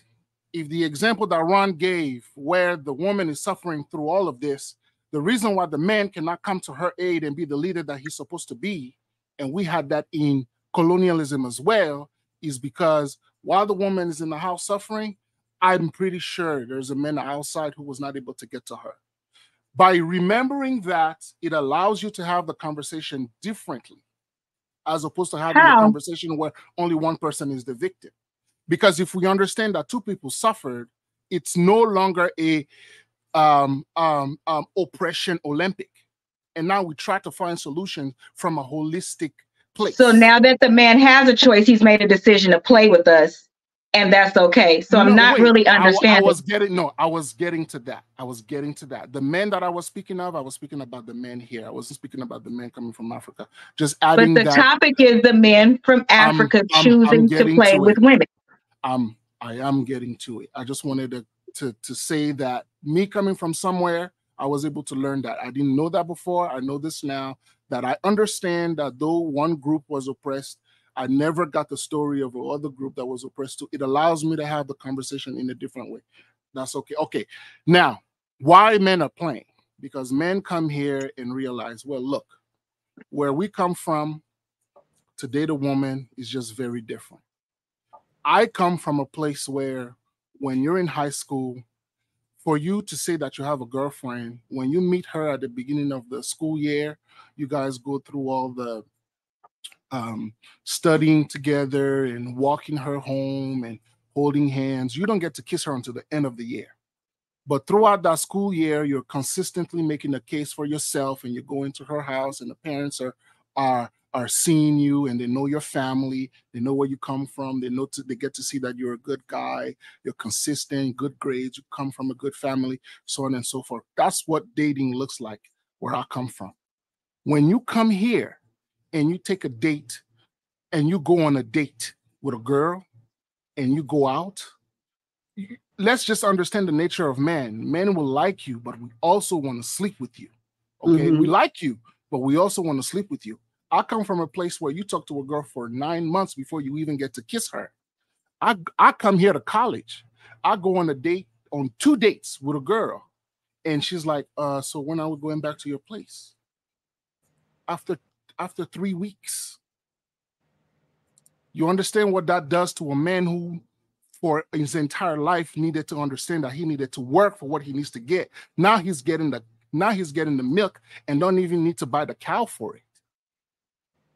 if the example that Ron gave, where the woman is suffering through all of this, the reason why the man cannot come to her aid and be the leader that he's supposed to be, and we had that in colonialism as well, is because while the woman is in the house suffering, I'm pretty sure there's a man outside who was not able to get to her. By remembering that, it allows you to have the conversation differently, as opposed to having a conversation where only one person is the victim. Because if we understand that two people suffered, it's no longer a oppression Olympic. And now we try to find solutions from a holistic place. So now that the man has a choice, he's made a decision to play with us. And that's okay. So I'm not really understanding. I was getting to that. The men that I was speaking of, I was speaking about the men here. I wasn't speaking about the men coming from Africa. Just adding that. But the topic is the men from Africa choosing to play with women. I am getting to it. I just wanted to say that me coming from somewhere, I was able to learn that. I didn't know that before. I know this now, that I understand that though one group was oppressed, I never got the story of another group that was oppressed too. It allows me to have the conversation in a different way. That's okay. Okay. Now, why men are playing? Because men come here and realize, well, look, where we come from, to date a woman is just very different. I come from a place where when you're in high school, for you to say that you have a girlfriend, when you meet her at the beginning of the school year, you guys go through all the studying together and walking her home and holding hands. You don't get to kiss her until the end of the year. But throughout that school year, you're consistently making a case for yourself, and you're going to her house, and the parents are seeing you, and they know your family, they know where you come from, they get to see that you're a good guy, you're consistent, good grades, you come from a good family, so on and so forth. That's what dating looks like where I come from. When you come here and you take a date and you go on a date with a girl and you go out, let's just understand the nature of men. Men will like you, but we also want to sleep with you. Okay, we like you, but we also want to sleep with you. I come from a place where you talk to a girl for 9 months before you even get to kiss her. I come here to college. I go on a date, on 2 dates with a girl, and she's like, so when are we going back to your place? After 3 weeks. You understand what that does to a man who for his entire life needed to understand that he needed to work for what he needs to get. Now he's getting the milk and don't even need to buy the cow for it.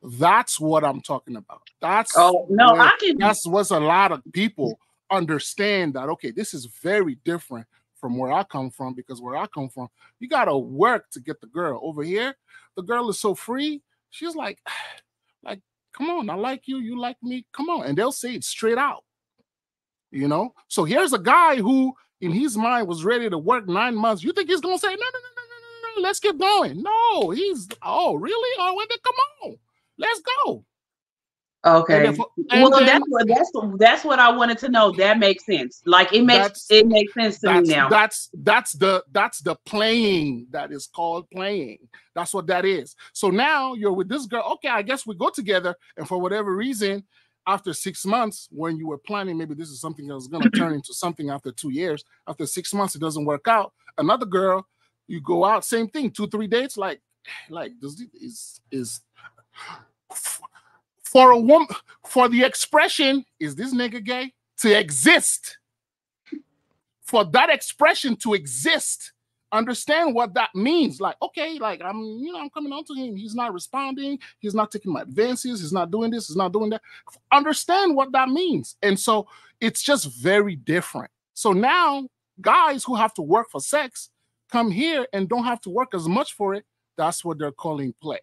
That's what I'm talking about. That's what a lot of people understand, that okay, this is very different from where I come from, because where I come from, you gotta work to get the girl. Over here, the girl is so free. She's like, come on, I like you, you like me, come on. And they'll say it straight out. You know? So here's a guy who in his mind was ready to work 9 months. You think he's gonna say, no, let's get going? No, oh, really? Oh, when they come on, let's go. Okay. That's what I wanted to know. That makes sense. Like it makes sense to me now. That's the playing. That is called playing. That's what that is. So now you're with this girl. Okay, I guess we go together, and for whatever reason, after 6 months, when you were planning, maybe this is something that was going to turn into something after 2 years. After 6 months, it doesn't work out. Another girl, you go out, same thing, 2-3 dates. Like this is for a woman, for the expression, is this nigga gay? To exist, for that expression to exist. Understand what that means. Like, okay, like I'm coming on to him. He's not responding. He's not taking my advances. He's not doing this. He's not doing that. Understand what that means. And so it's just very different. So now guys who have to work for sex come here and don't have to work as much for it. That's what they're calling play.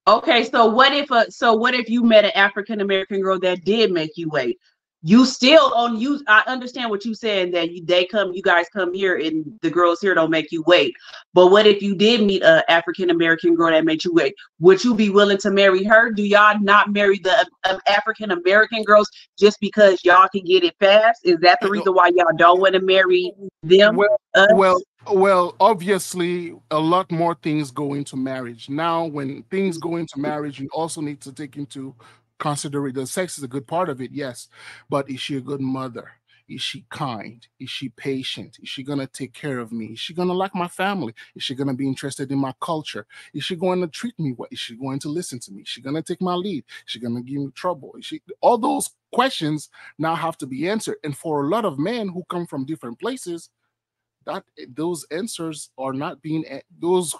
Okay, so what if you met an African American girl that did make you wait? You still on you. I understand what you said, that you guys come here and the girls here don't make you wait. But what if you did meet an African American girl that made you wait? Would you be willing to marry her? Do y'all not marry the African American girls just because y'all can get it fast? Is that the reason why y'all don't want to marry them? Well, obviously, a lot more things go into marriage. Now, when things go into marriage, you also need to take into consider the sex is a good part of it, yes. But is she a good mother? Is she kind? Is she patient? Is she going to take care of me? Is she going to like my family? Is she going to be interested in my culture? Is she going to treat me well? Is she going to listen to me? Is she going to take my lead? Is she going to give me trouble? All those questions now have to be answered. And for a lot of men who come from different places, those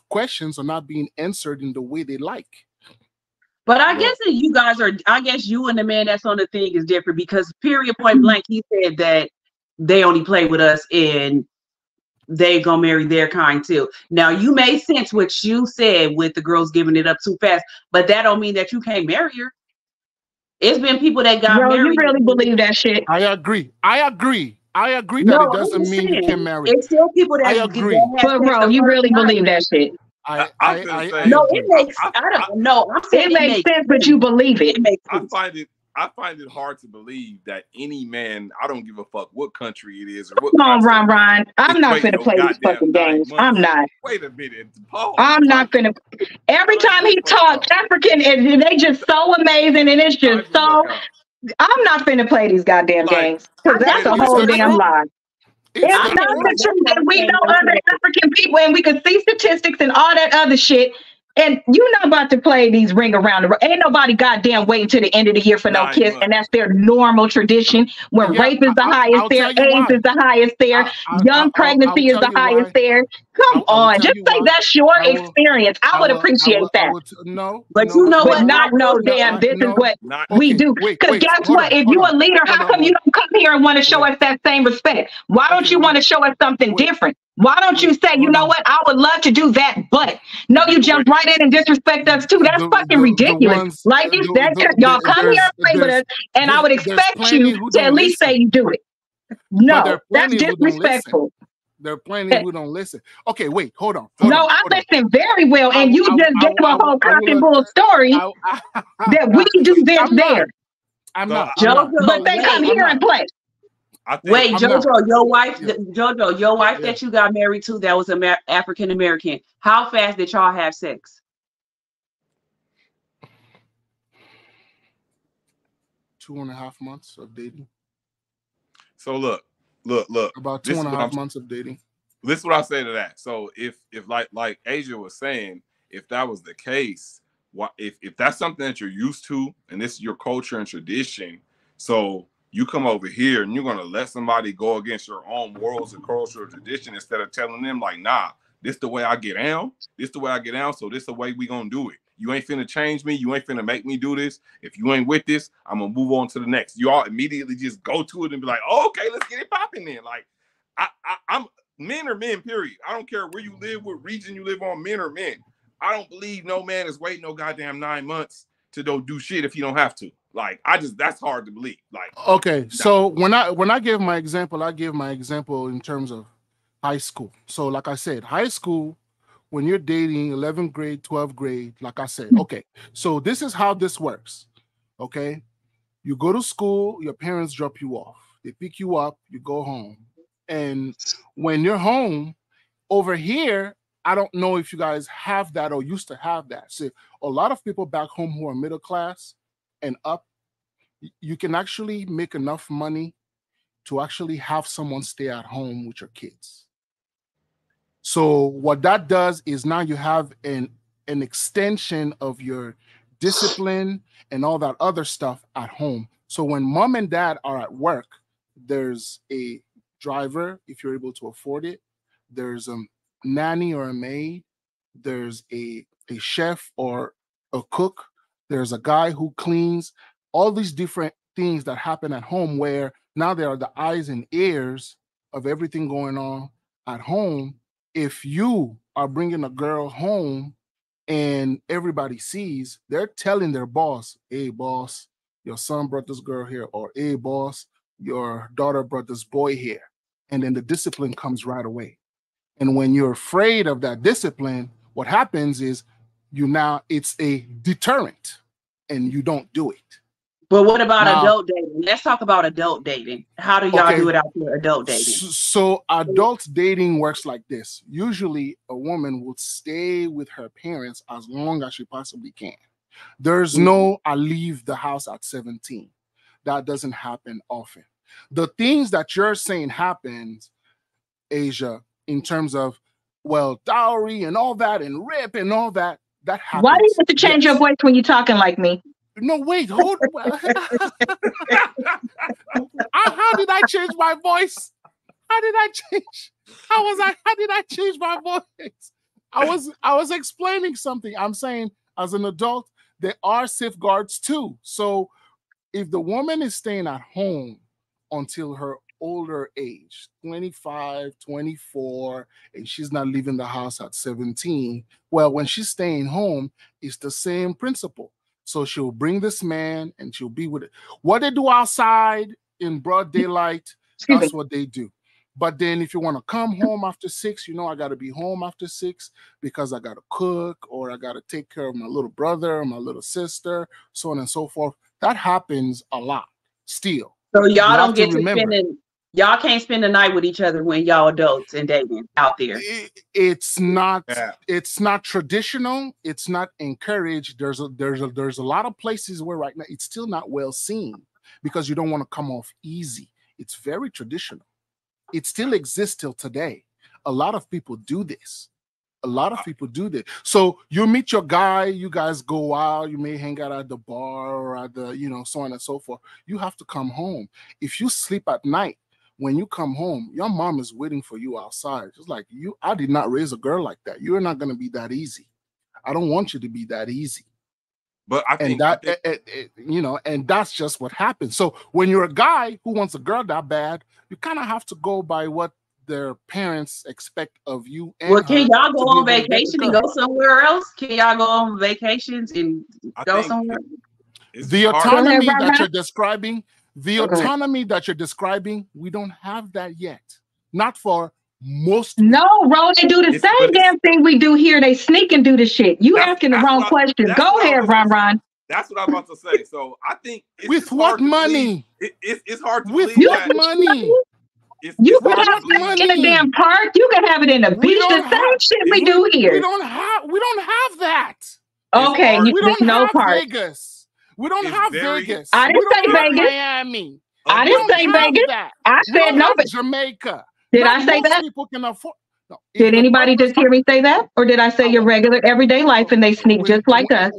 questions are not being answered in the way they like. But I guess that you guys are, I guess you and the man that's on the thing is different, because period point blank, he said that they only play with us and they gonna marry their kind too. Now you made sense what you said with the girls giving it up too fast, but that don't mean that you can't marry her. It's been people that got married. You really believe that shit? I agree that it doesn't mean you can marry. It's still people that agree. But bro, you really believe that shit? No, it makes. I don't know. I'm saying it makes sense, but you believe it. I find it hard to believe that any man, I don't give a fuck what country it is or what. Come on, Ron. I'm not finna play these fucking games. I'm not. Wait a minute. Paul, I'm not finna. Every time he talks African, they just so amazing, and it's just so. I'm not finna play these goddamn games, because that's a whole damn lie. It's not the truth that we know other African people, and we can see statistics and all that other shit. And you're not about to play these ring around the road. Ain't nobody goddamn waiting to the end of the year for no kiss, and that's their normal tradition. When rape is the highest there, AIDS is the highest there, young pregnancy is the highest there. Come on, just say that's your experience. I would appreciate that. But you know what? Not no damn. This is what we do. Because guess what? If you're a leader, how come you don't come here and want to show us that same respect? Why don't you want to show us something different? Why don't you say, you know what? I would love to do that, but no, you jump right in and disrespect us too. That's fucking ridiculous. Like you said, y'all come here and play with us, and I would expect you to at least say you do it. No, that's disrespectful. There are plenty who don't listen. Okay, wait, hold on. I listen very well, and you just gave a whole cock and bull story that we do this there. I'm not. But they come here and play. Wait, Jojo, your wife, that you got married to, that was an African American. How fast did y'all have sex? 2.5 months of dating. So look. About 2.5 months of dating. This is what I say to that. So if like Asia was saying, if that was the case, if that's something that you're used to and this is your culture and tradition, so you come over here and you're gonna let somebody go against your own morals and cultural tradition instead of telling them like, nah, this the way I get down. This the way I get down. So this the way we gonna do it. You ain't finna change me. You ain't finna make me do this. If you ain't with this, I'm gonna move on to the next. You all immediately just go to it and be like, oh, okay, let's get it popping then. Like, I'm men are men, period. I don't care where you live, what region you live on, men are men. I don't believe no man is waiting no goddamn 9 months to go do shit if he don't have to. Like, that's hard to believe. Like, okay, so when I give my example, I give my example in terms of high school. So like I said, high school, when you're dating 11th grade, 12th grade, like I said, okay, so this is how this works, okay? You go to school, your parents drop you off. They pick you up, you go home. And when you're home, over here, I don't know if you guys have that or used to have that. So a lot of people back home who are middle class and up, you can actually make enough money to actually have someone stay at home with your kids. So what that does is now you have an extension of your discipline and all that other stuff at home. So when mom and dad are at work, there's a driver, if you're able to afford it. There's a nanny or a maid. There's a chef or a cook. There's a guy who cleans. All these different things that happen at home, where now there are the eyes and ears of everything going on at home. If you are bringing a girl home and everybody sees, they're telling their boss, hey, boss, your son brought this girl here, or hey, boss, your daughter brought this boy here. And then the discipline comes right away. And when you're afraid of that discipline, what happens is it's a deterrent and you don't do it. But what about adult dating? Let's talk about adult dating. How do y'all do it out there, adult dating? So adult dating works like this. Usually a woman will stay with her parents as long as she possibly can. There's no, I leave the house at 17. That doesn't happen often. The things that you're saying happens, Asia, in terms of, well, dowry and all that and rip and all that, that happens. Why do you have to change your voice when you're talking like me? No, wait, hold on. How did I change my voice? How did I change my voice? I was explaining something. I'm saying as an adult, there are safeguards too. So if the woman is staying at home until her older age, 25, 24, and she's not leaving the house at 17, well, when she's staying home, it's the same principle. So she'll bring this man and she'll be with it. What they do outside in broad daylight, that's what they do. But then if you want to come home after 6, I got to be home after 6 because I got to cook or I got to take care of my little brother or my little sister, so on and so forth. That happens a lot still. So y'all don't get to spend y'all can't spend the night with each other when y'all adults and dating out there. It's not traditional. It's not encouraged. There's a lot of places where right now it's still not well seen because you don't want to come off easy. It's very traditional. It still exists till today. A lot of people do this. So you meet your guy, you guys go out, you may hang out at the bar or at the, so on and so forth. You have to come home. If you sleep at night, when you come home, your mom is waiting for you outside. Just like I did not raise a girl like that. You're not going to be that easy. I don't want you to be that easy. But and that's just what happens. So when you're a guy who wants a girl that bad, you kind of have to go by what their parents expect of you. Well, can y'all go on vacation and go somewhere else? Can y'all go on vacations and go somewhere? The autonomy that you're describing, we don't have that yet. Not for most people. No, Ron, they do the same damn thing we do here. They sneak and do the shit. You asking the wrong question. Go ahead, Ron. That's what I'm about to say. So I think with what money? It's hard to with believe what that. Money? You can have it in a damn park. You can have it in a beach. The same shit we do here. We don't have that. Okay, we don't have park. Vegas. We don't have Vegas. I didn't say Vegas. Miami. I didn't say Vegas. I said no. Jamaica. Did I say that? People can afford. No, did anybody just hear me say that? Or did I say your regular everyday life and they sneak just like us?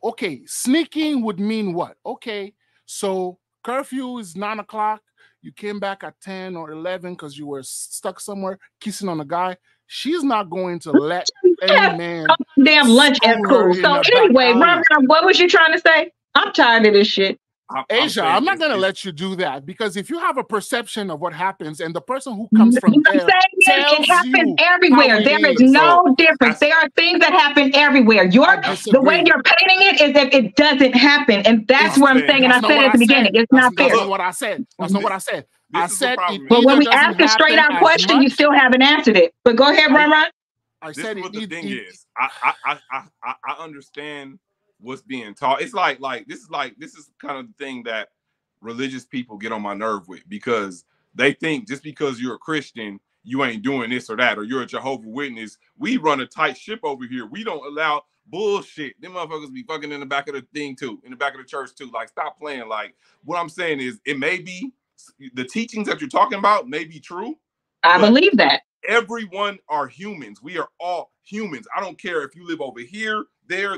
Okay, sneaking would mean what? Okay, so curfew is 9 o'clock. You came back at 10 or 11 because you were stuck somewhere kissing on a guy. She's not going to let any man damn lunch at school. So anyway, Ron, what was you trying to say? I'm tired of this shit. Asia, I'm not going to let you do that because if you have a perception of what happens and the person who comes from there it happens everywhere. There is no difference. There are things that happen everywhere. The way you're painting it is that it doesn't happen. And that's what I'm saying. And I said at the beginning, it's not fair. That's not what I said. That's not what I said. I said but when we ask a straight out question, you still haven't answered it. But go ahead, Ron. I said what the thing is. I understand what's being taught. It's like this is kind of the thing that religious people get on my nerve with because they think just because you're a Christian you ain't doing this or that, or you're a Jehovah's Witness. We run a tight ship over here. We don't allow bullshit. Them motherfuckers be fucking in the back of the thing too, in the back of the church too. Like, stop playing. Like, what I'm saying is, it may be the teachings that you're talking about may be true. I believe that. Everyone are humans. We are all humans. I don't care if you live over here, there.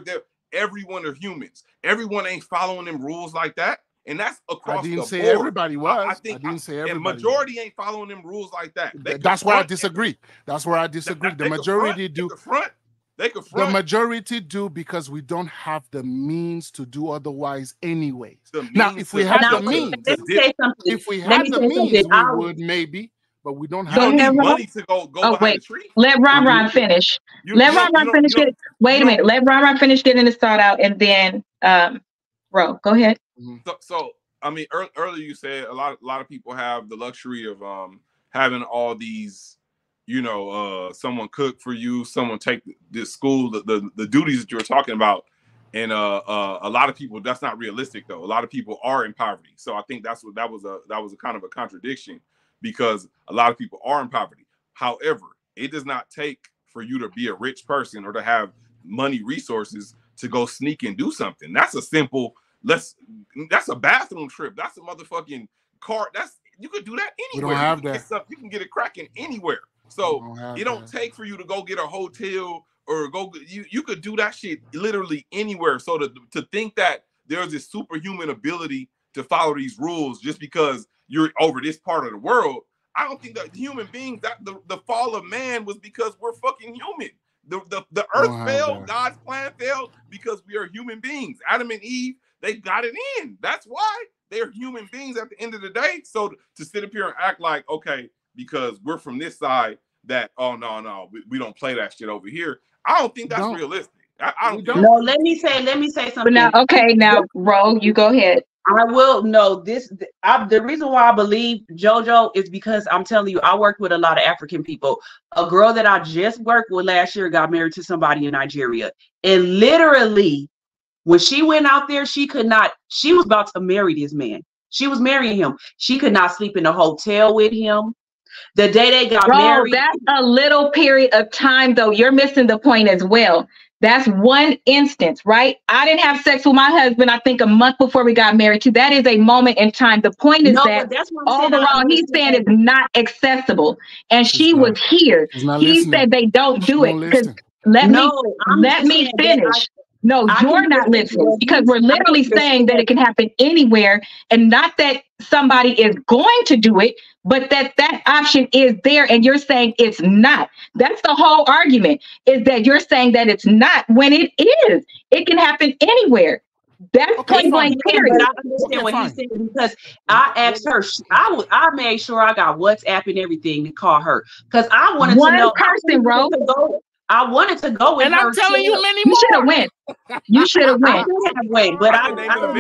Everyone are humans. Everyone ain't following them rules like that. And that's across the board. I didn't say everybody was. I didn't say everybody. And majority ain't following them rules like that. That's where I disagree. That's where I disagree. The majority do. They could front. The majority do because we don't have the means to do otherwise anyways. Now, if we have the means, we would maybe, but we don't have money to go behind the tree. Let Ron finish. Let Ron finish it. Wait a minute. Let Ron finish getting his thought out, and then Ro, go ahead. So I mean, earlier you said a lot of people have the luxury of having all these, you know, someone cook for you, someone take this school, the duties that you were talking about, and a lot of people, that's not realistic though. A lot of people are in poverty, so I think that was a kind of a contradiction, because a lot of people are in poverty. However, it does not take for you to be a rich person or to have money resources to go sneak and do something. That's a simple. That's a bathroom trip. That's a motherfucking car. You could do that anywhere. We don't have that. You can get it cracking anywhere. So it don't take for you to go get a hotel or go. You could do that shit literally anywhere. So to think that there's this superhuman ability to follow these rules just because you're over this part of the world, I don't think that human beings, that the fall of man was because we're fucking human. The earth failed, God's plan failed because we are human beings. Adam and Eve, they got it in. That's why they're human beings at the end of the day. So to sit up here and act like, okay, because we're from this side, that, oh, no, we don't play that shit over here. I don't think that's realistic. I don't. No, let me say something. But now, Ro, you go ahead. I will know this. The reason why I believe JoJo is because I'm telling you, I worked with a lot of African people. A girl that I just worked with last year got married to somebody in Nigeria. And literally, when she went out there, she was about to marry this man. She was marrying him. She could not sleep in a hotel with him. The day they got married. That's a little period of time, though. You're missing the point as well. That's one instance, right? I didn't have sex with my husband, I think, a month before we got married too. That is a moment in time. The point is that overall, he's saying it's not accessible. And she was here. He said they don't do it. Because let me finish. No, you're not listening, because we're literally saying that it can happen anywhere, and not that somebody is going to do it, but that option is there, and you're saying it's not. That's the whole argument, is that you're saying that it's not when it is. It can happen anywhere. That's point blank period. But I understand what he's saying, because I asked her. I made sure I got WhatsApp and everything to call her, because I wanted to know. Person, bro. I wanted to go with her. And I'm telling you many more. You should have went. You should have went.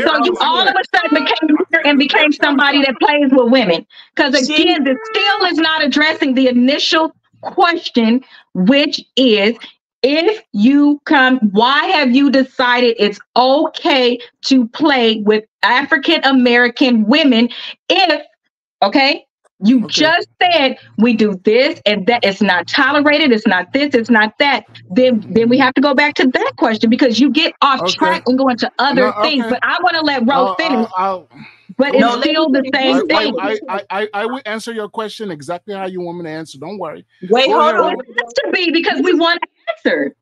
So you all of a sudden became here and became somebody that plays with women. Because again, this still is not addressing the initial question, which is, if you come, why have you decided it's okay to play with African American women if, you just said we do this and that, it's not tolerated, it's not this, it's not that. Then we have to go back to that question, because you get off track and go into other things. But I want to let Ro finish. But it's still the same thing. I will answer your question exactly how you want me to answer. Don't worry. Wait, hold on. It has to be, because we want to answer.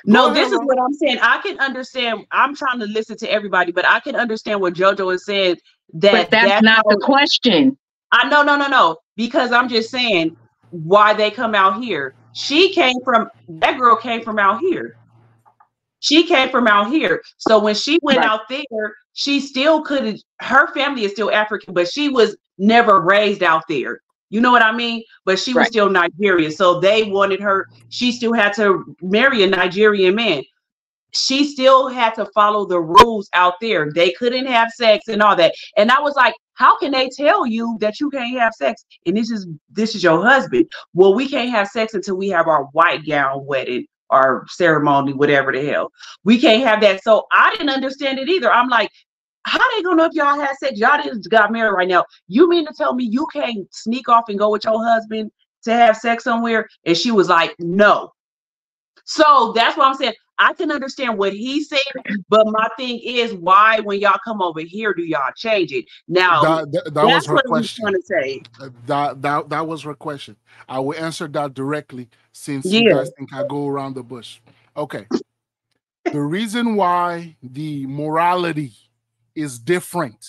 No, this is what I'm saying. I can understand. I'm trying to listen to everybody, but I can understand what JoJo is saying. But that's not the question. No, because I'm just saying why they come out here. That girl came from out here. She came from out here. So when she went out there, she still couldn't, her family is still African, but she was never raised out there. You know what I mean? But she was still Nigerian. So they wanted her, she still had to marry a Nigerian man. She still had to follow the rules out there. They couldn't have sex and all that. And I was like, how can they tell you that you can't have sex? And this is your husband. Well, we can't have sex until we have our white gown wedding or ceremony, whatever the hell. We can't have that. So I didn't understand it either. I'm like, how they gonna know if y'all had sex? Y'all just got married right now. You mean to tell me you can't sneak off and go with your husband to have sex somewhere? And she was like, no. So that's what I'm saying. I can understand what he's saying, but my thing is, why when y'all come over here do y'all change it? Now that that's was her what question. I'm trying to say. That was her question. I will answer that directly since Yeah. you guys think I go around the bush. Okay. The reason why the morality is different,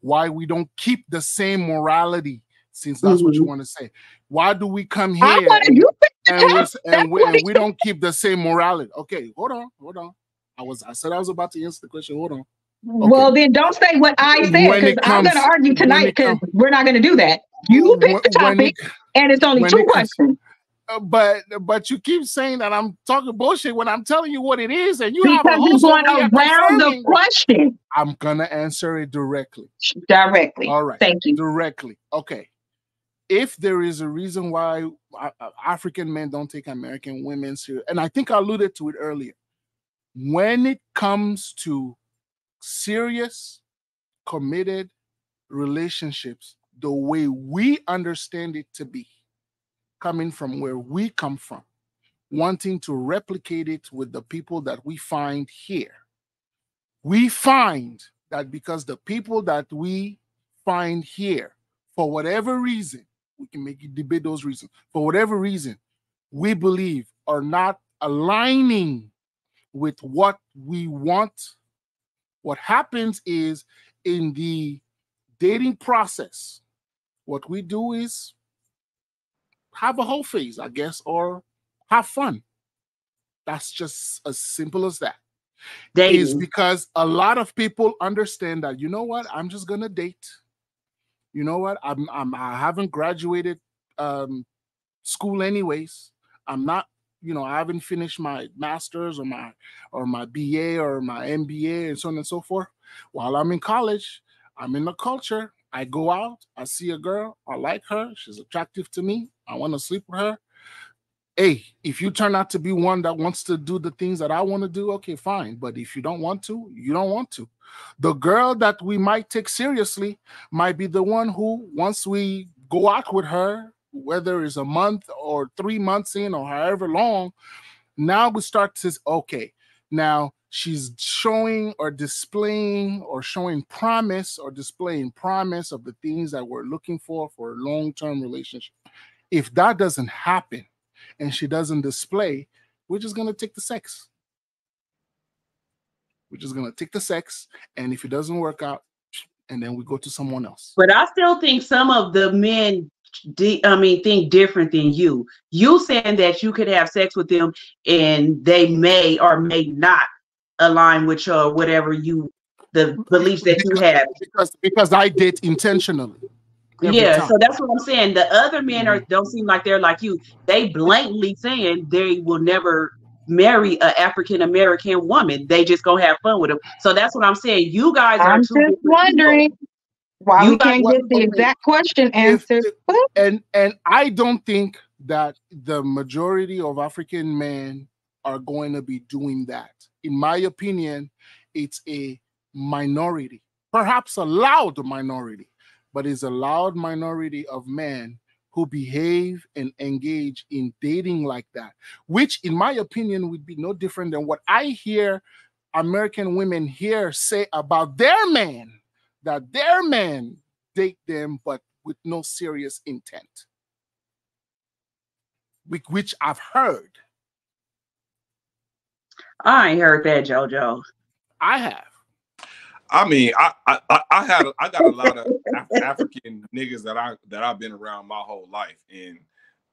why we don't keep the same morality, since that's what you want to say. Why do we come here and we don't keep the same morality? Okay, hold on. I said I was about to answer the question. Hold on. Okay. Well, then don't say what I said, because I'm going to argue tonight, because we're not going to do that. You pick the topic, and it's only 2 questions. But you keep saying that I'm talking bullshit when I'm telling you what it is, and you have a whole going around the question. I'm gonna answer it directly. Directly. All right. Thank you. Directly. Okay. If there is a reason why African men don't take American women serious, and I think I alluded to it earlier, when it comes to serious, committed relationships, the way we understand it to be, coming from where we come from, wanting to replicate it with the people that we find here, we find that because the people that we find here, for whatever reason, we can make you debate those reasons, for whatever reason, we believe are not aligning with what we want, what happens is in the dating process, what we do is have a whole phase, I guess, or have fun. That's just as simple as that. Is because a lot of people understand that, you know what, I'm just gonna date. You know what, I haven't graduated school anyways. I'm not, you know, I haven't finished my master's or my BA or my MBA and so on and so forth. While I'm in college, I'm in the culture. I go out, I see a girl, I like her, she's attractive to me, I want to sleep with her. Hey, if you turn out to be one that wants to do the things that I want to do, okay, fine. But if you don't want to, you don't want to. The girl that we might take seriously might be the one who, once we go out with her, whether it's a month or 3 months in or however long, now we start to, okay, now she's showing or displaying or showing promise or displaying promise of the things that we're looking for a long-term relationship. If that doesn't happen and she doesn't display, we're just going to take the sex. We're just going to take the sex, and if it doesn't work out, and then we go to someone else. But I still think some of the men think different than you. You saying that you could have sex with them and they may or may not align with your whatever the beliefs that you have. Because I date intentionally. Yeah, so that's what I'm saying. The other men don't seem like they're like you. They blatantly saying they will never marry an African American woman. They just gonna have fun with them. So that's what I'm saying. You guys are just wondering why we can't get the exact question answered. And I don't think that the majority of African men are going to be doing that. In my opinion, it's a minority, perhaps a loud minority, but it's a loud minority of men who behave and engage in dating like that, which in my opinion would be no different than what I hear American women here say about their men, that their men date them but with no serious intent, which I've heard. I ain't heard that, JoJo. I have. I mean, I got a lot of African niggas that I've been around my whole life, and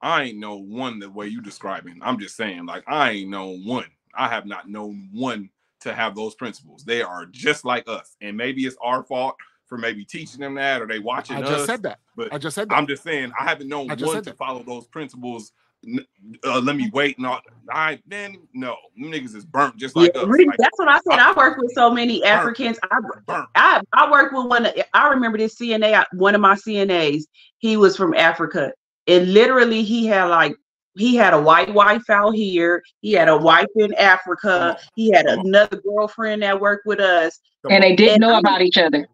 I ain't know one the way you describing. I'm just saying, like, I ain't known one. I have not known one to have those principles. They are just like us, and maybe it's our fault for maybe teaching them that, or they watching us. I just said that. But I just said that. I'm just saying, I haven't known one to follow those principles. Let me wait. No, them niggas is burnt just like us. Really, that's what I said. I work with so many Africans. I work with one. I remember this CNA. One of my CNAs. He was from Africa, and literally he had a white wife out here. He had a wife in Africa. He had another girlfriend that worked with us, and they didn't know about each other.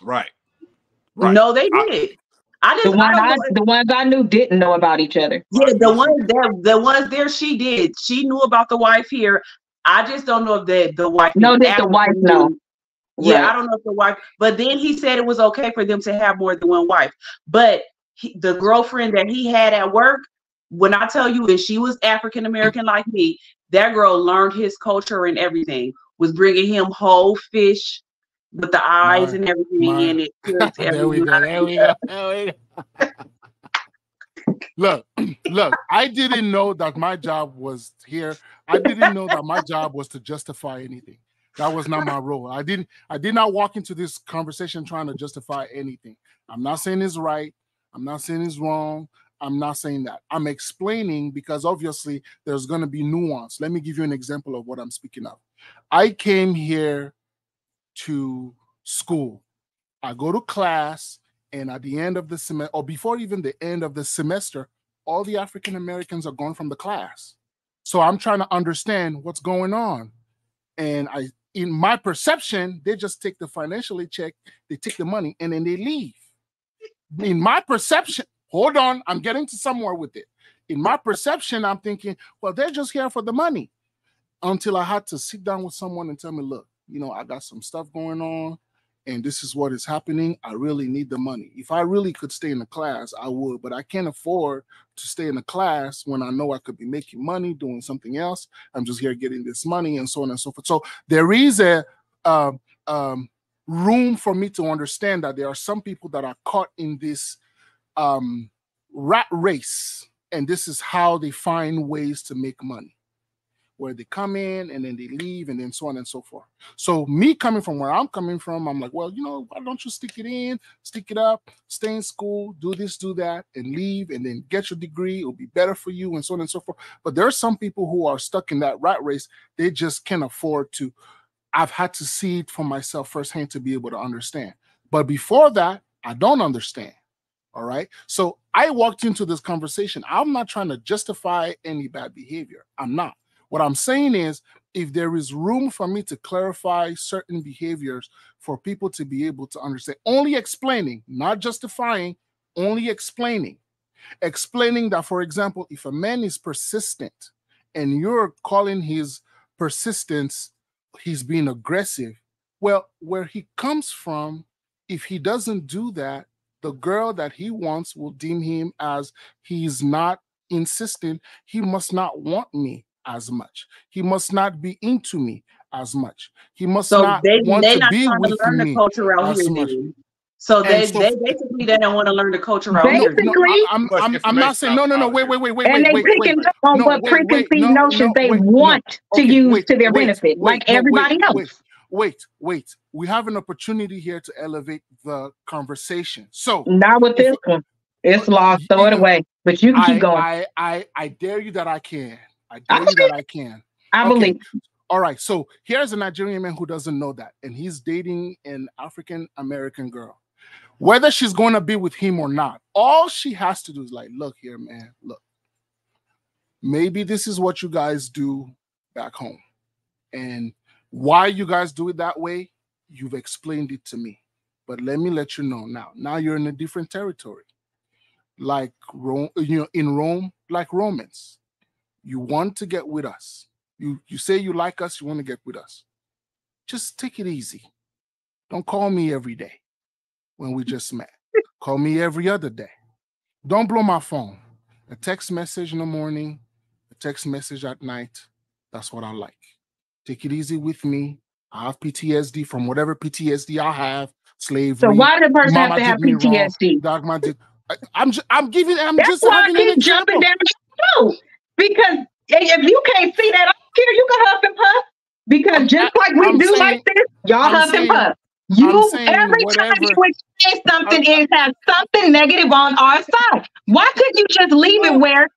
Right. No, they did. I don't know. The ones I knew didn't know about each other. Yeah, the ones there, she did. She knew about the wife here. I just don't know if the wife No, that the wife know. Yeah, Right. I don't know if the wife, but then he said it was okay for them to have more than one wife. But the girlfriend that he had at work, when I tell you, if she was African American like me, that girl learned his culture and everything, was bringing him whole fish with the eyes and everything in it. There we go. Look, I didn't know that my job was here. I didn't know that my job was to justify anything. That was not my role. I did not walk into this conversation trying to justify anything. I'm not saying it's right. I'm not saying it's wrong. I'm not saying that. I'm explaining because obviously there's going to be nuance. Let me give you an example of what I'm speaking of. I came here to school. I go to class, and at the end of the semester, or before even the end of the semester, all the African Americans are gone from the class. So I'm trying to understand what's going on. And in my perception, they just take the financial check, they take the money, and then they leave. In my perception, hold on, I'm getting to somewhere with it. In my perception, I'm thinking, well, they're just here for the money. Until I had to sit down with someone and tell me, look, I got some stuff going on, and this is what is happening. I really need the money. If I really could stay in the class, I would, but I can't afford to stay in the class when I know I could be making money doing something else. I'm just here getting this money and so on and so forth. So there is a room for me to understand that there are some people that are caught in this rat race, and this is how they find ways to make money, where they come in and then they leave and then so on and so forth. So me coming from where I'm coming from, I'm like, well, why don't you stick it in, stick it up, stay in school, do this, do that, and leave, and then get your degree. It'll be better for you and so on and so forth. But there are some people who are stuck in that rat race. They just can't afford to. I've had to see it for myself firsthand to be able to understand. But before that, I don't understand. All right. So I walked into this conversation. I'm not trying to justify any bad behavior. I'm not. What I'm saying is, if there is room for me to clarify certain behaviors for people to be able to understand, only explaining, not justifying, only explaining. Explaining that, for example, if a man is persistent and you're calling his persistence, he's being aggressive, well, where he comes from, if he doesn't do that, the girl that he wants will deem him as he's not insistent. He must not want me as much. He must not be into me as much. He must not want to be with me as much. So they basically they don't want to learn the culture out here. I'm not saying no. Wait. And they picking up on what preconceived notions they want to use to their benefit, like everybody else. Wait. We have an opportunity here to elevate the conversation. So not with this one. It's lost. Throw it away. But you can keep going. I dare you that I can. I dare you that I can. I believe. All right. So here's a Nigerian man who doesn't know that, and he's dating an African American girl. Whether she's going to be with him or not, all she has to do is like, look here, man. Look, maybe this is what you guys do back home, and why you guys do it that way, you've explained it to me. But let me let you know now. Now you're in a different territory, like Rome. In Rome, like Romans. You want to get with us. You say you like us, you want to get with us. Just take it easy. Don't call me every day when we just met. Call me every other day. Don't blow my phone. A text message in the morning, a text message at night. That's what I like. Take it easy with me. I have PTSD from whatever PTSD I have. Slavery. So why did the person have to have PTSD? I'm just having an example. Jumping down the road. Because if you can't see that, I don't care. You can huff and puff. Because just like we do like this, y'all huff and puff. Every time you explain something, it has something negative on our side. Why couldn't you just leave it where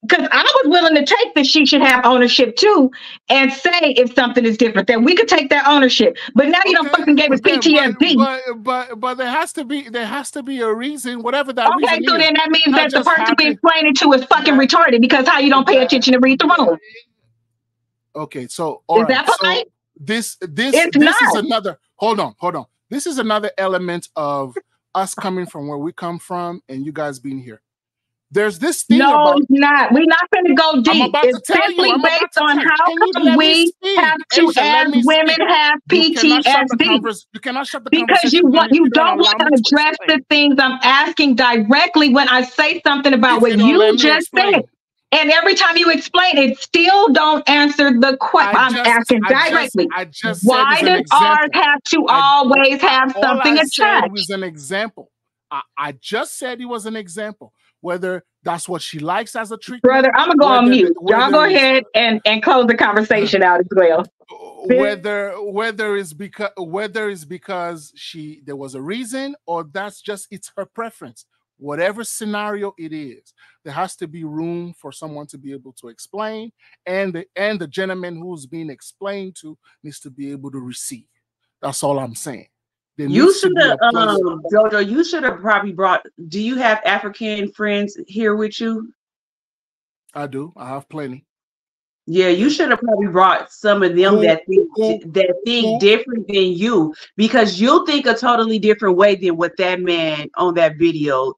because I was willing to take that she should have ownership too, and say if something is different, that we could take that ownership. But now you don't fucking gave us PTSD. But there has to be a reason, whatever that reason is. Okay, so then that means that the person we explain it to is fucking retarded because how you don't pay attention to read the room. Okay, so all right. That polite? So this is another. Hold on. This is another element of us coming from where we come from and you guys being here. There's this thing no, about... it's not. We're not going to go deep. I'm about It's to tell you. simply I'm about based to on tell you. how Can you come let me we speak? have to, Asia, as women, have You cannot shut the PTSD. you cannot shut the Because conversation down if you don't don't allow want to me to address the explain. things I'm asking directly when I say something about If what you don't you let me just explain. said. And every time you explain, it still don't answer the question. I'm asking directly. I just said Why as an does example. ours have to always have All something I attached? said was an example. I just said it was an example. Whether that's what she likes as a treatment. Brother, I'm going to go on mute. Y'all go ahead and close the conversation out as well. Whether it's because there was a reason or that's just it's her preference. Whatever scenario it is, there has to be room for someone to be able to explain, and the gentleman who's being explained to needs to be able to receive. That's all I'm saying. You should have, Jojo, you should have probably brought, do you have African friends here with you? I do. I have plenty. Yeah, you should have probably brought some of them that think different than you, because you'll think a totally different way than what that man on that video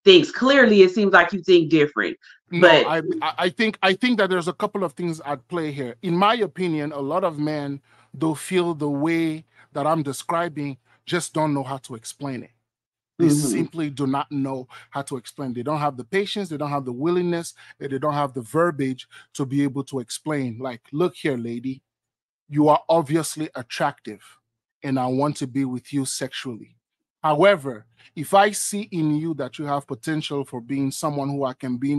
thinks. Clearly, it seems like you think different. No, but I think that there's a couple of things at play here. In my opinion, a lot of men don't feel the way that I'm describing, just don't know how to explain it. They simply do not know how to explain. They don't have the patience, they don't have the willingness, they don't have the verbiage to be able to explain. Like, look here, lady, you are obviously attractive and I want to be with you sexually. However, if I see in you that you have potential for being someone who I can be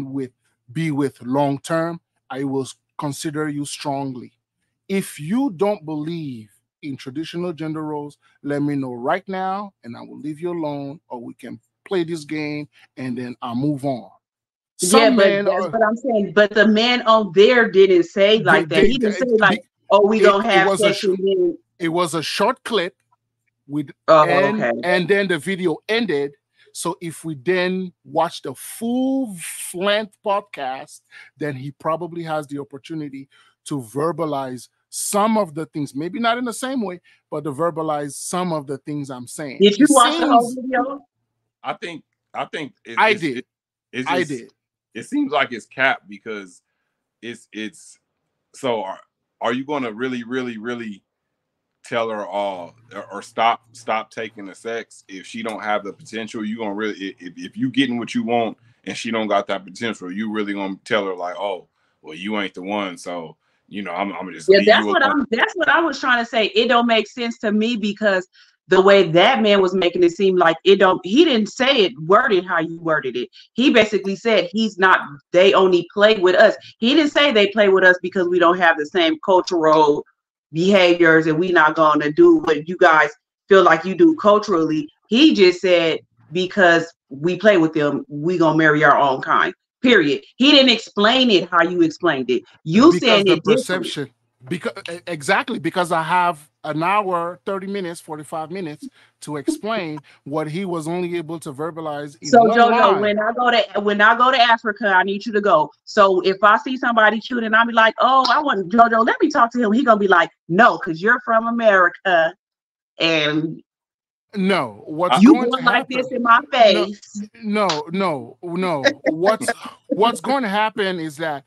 with long term, I will consider you strongly. If you don't believe in traditional gender roles, let me know right now and I will leave you alone, or we can play this game and then I'll move on. But that's what I'm saying. But the man on there didn't say like that. He didn't say like, "Oh, we gonna have sex." It was a short clip with, okay. And then the video ended. So if we then watch the full length podcast, then he probably has the opportunity to verbalize some of the things, maybe not in the same way, but to verbalize some of the things I'm saying. Did you watch the whole video? I think I did. It seems like it's capped because it's so are you going to really tell her or stop taking the sex if she don't have the potential? You gonna really, if you getting what you want and she don't got that potential, you really gonna tell her like, oh, well, you ain't the one, so you know, I'm gonna just that's what I was trying to say. It don't make sense to me because the way that man was making it seem like he didn't say it worded how you worded it. He basically said they only play with us. He didn't say they play with us because we don't have the same cultural behaviors and we not gonna do what you guys feel like you do culturally. He just said because we play with them, we gonna marry our own kind. Period. He didn't explain it how you explained it. You said it perception. Because I have an hour, 30 minutes, 45 minutes to explain what he was only able to verbalize in one line. when I go to Africa, I need you to go. So if I see somebody cute and I'll be like, oh, I want Jojo, let me talk to him. He gonna be like, no, because you're from America and no, you going like this in my face. No. What's going to happen is that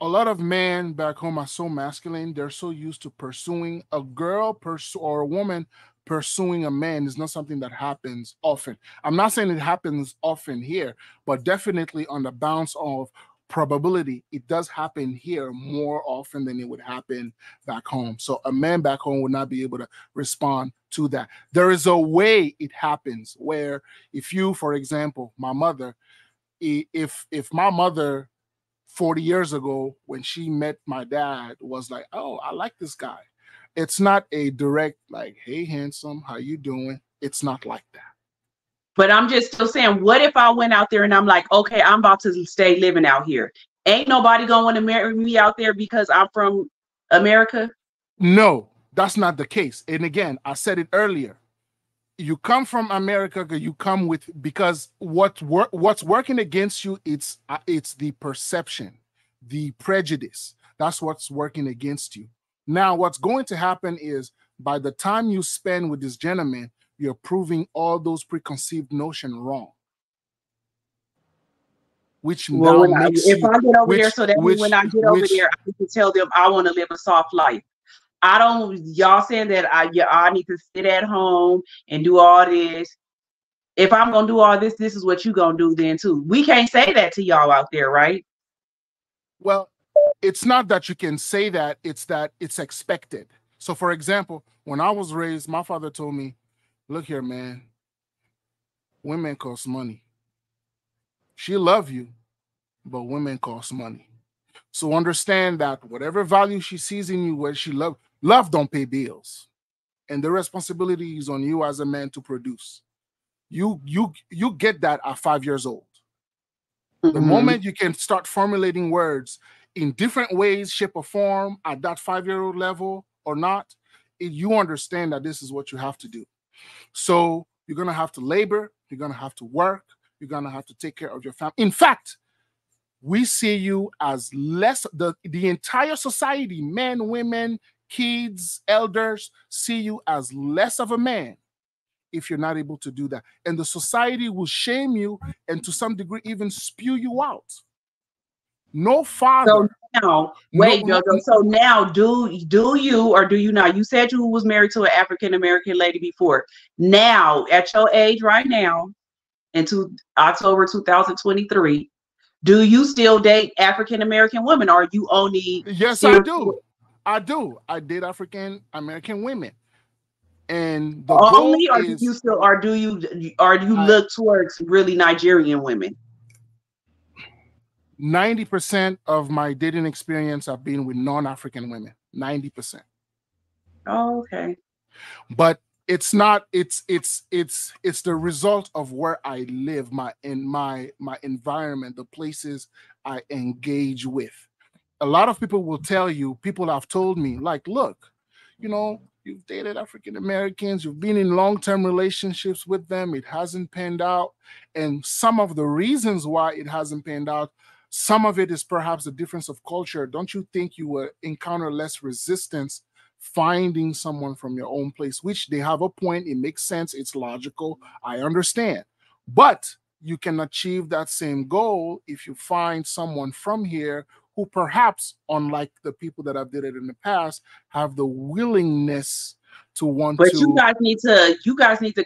a lot of men back home are so masculine. They're so used to pursuing a girl or a woman pursuing a man is not something that happens often. I'm not saying it happens often here, but definitely on the bounce of probability, it does happen here more often than it would happen back home. So a man back home would not be able to respond to that. There is a way it happens where if you, for example, my mother, if my mother 40 years ago when she met my dad was like, oh, I like this guy. It's not a direct like, hey, handsome, how you doing? It's not like that. But I'm just still saying, what if I went out there and I'm like, okay, I'm about to stay living out here. Ain't nobody gonna want to marry me out there because I'm from America? No, that's not the case. And again, I said it earlier. You come from America, you come with, because what's working against you, it's the perception, the prejudice. That's what's working against you. Now, what's going to happen is by the time you spend with this gentleman, you're proving all those preconceived notions wrong. Which well, now makes if you, I get over which, there, so that which, when I get over there, I need to tell them I want to live a soft life. I don't, y'all saying that I need to sit at home and do all this. If I'm gonna do all this, this is what you gonna do then too. We can't say that to y'all out there, right? Well, it's not that you can say that, it's that it's expected. So for example, when I was raised, my father told me, look here, man, women cost money. She love you, but women cost money. So understand that whatever value she sees in you, where she love don't pay bills. And the responsibility is on you as a man to produce. You get that at 5 years old. The moment you can start formulating words in different ways, shape, or form at that 5-year-old level or not, you understand that this is what you have to do. So you're going to have to labor, you're going to have to work, you're going to have to take care of your family. In fact, we see you as less, the entire society, men, women, kids, elders, see you as less of a man if you're not able to do that. And the society will shame you and to some degree even spew you out. No father. So now, wait, Jojo. So now, do you or do you not? You said you was married to an African-American lady before. Now, at your age right now, into October 2023, do you still date African-American women, or you only? Yes, I do. I do. I date African-American women. And the only, goal or is, do you still, or do you look towards really Nigerian women? 90% of my dating experience have been with non-African women. 90%. Oh, okay. But it's not. It's the result of where I live, my environment, the places I engage with. A lot of people will tell you. People have told me, like, look, you know, you've dated African Americans, you've been in long-term relationships with them, it hasn't panned out. And some of the reasons why it hasn't panned out, some of it is perhaps the difference of culture. Don't you think you will encounter less resistance finding someone from your own place? Which they have a point, it makes sense, it's logical, I understand. But you can achieve that same goal if you find someone from here who perhaps, unlike the people that I've dated in the past, have the willingness to want to. But you guys need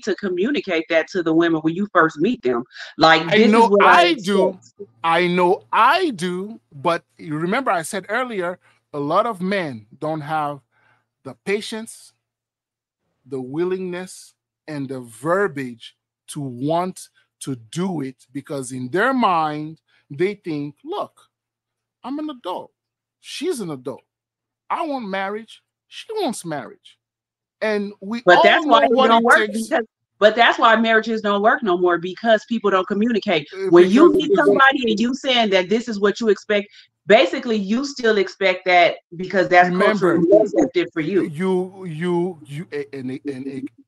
to communicate that to the women when you first meet them. Like, this is what I do. I know I do. But you remember I said earlier, a lot of men don't have the patience, the willingness, and the verbiage to want to do it, because in their mind, they think, look, I'm an adult. She's an adult. I want marriage. She wants marriage. And but that's why it don't work, but that's why marriages don't work no more, because people don't communicate. When you meet somebody and you saying that this is what you expect, basically you still expect that because that's culturally accepted for you.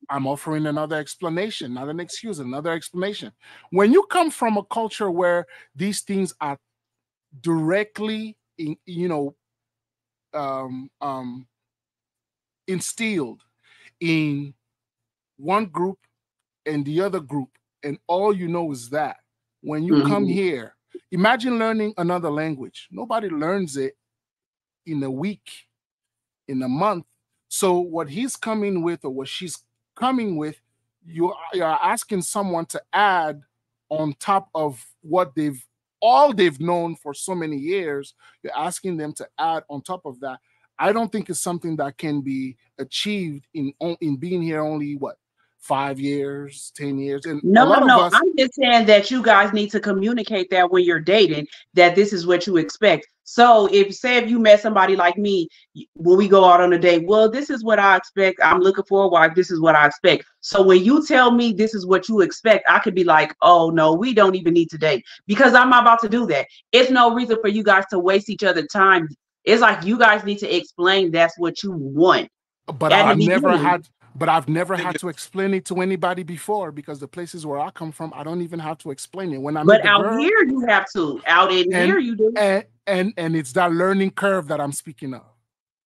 I'm offering another explanation, not an excuse, another explanation. When you come from a culture where these things are directly instilled in one group and the other group, and all you know is that when you come here, imagine learning another language. Nobody learns it in a week, in a month. So what he's coming with, or what she's coming with, you're asking someone to add on top of what they've known for so many years. You're asking them to add on top of that. I don't think it's something that can be achieved in being here only, what, 5 years, 10 years? And no. I'm just saying that you guys need to communicate that when you're dating, that this is what you expect. So if you met somebody like me, when we go out on a date, well, this is what I expect. I'm looking for a wife. This is what I expect. So when you tell me this is what you expect, I could be like, oh no, we don't even need to date, because I'm not about to do that. It's no reason for you guys to waste each other's time. It's like you guys need to explain that's what you want. But I've never had to explain it to anybody before, because the places where I come from, I don't even have to explain it. When I but out here, you have to. Out in here, you do. And it's that learning curve that I'm speaking of.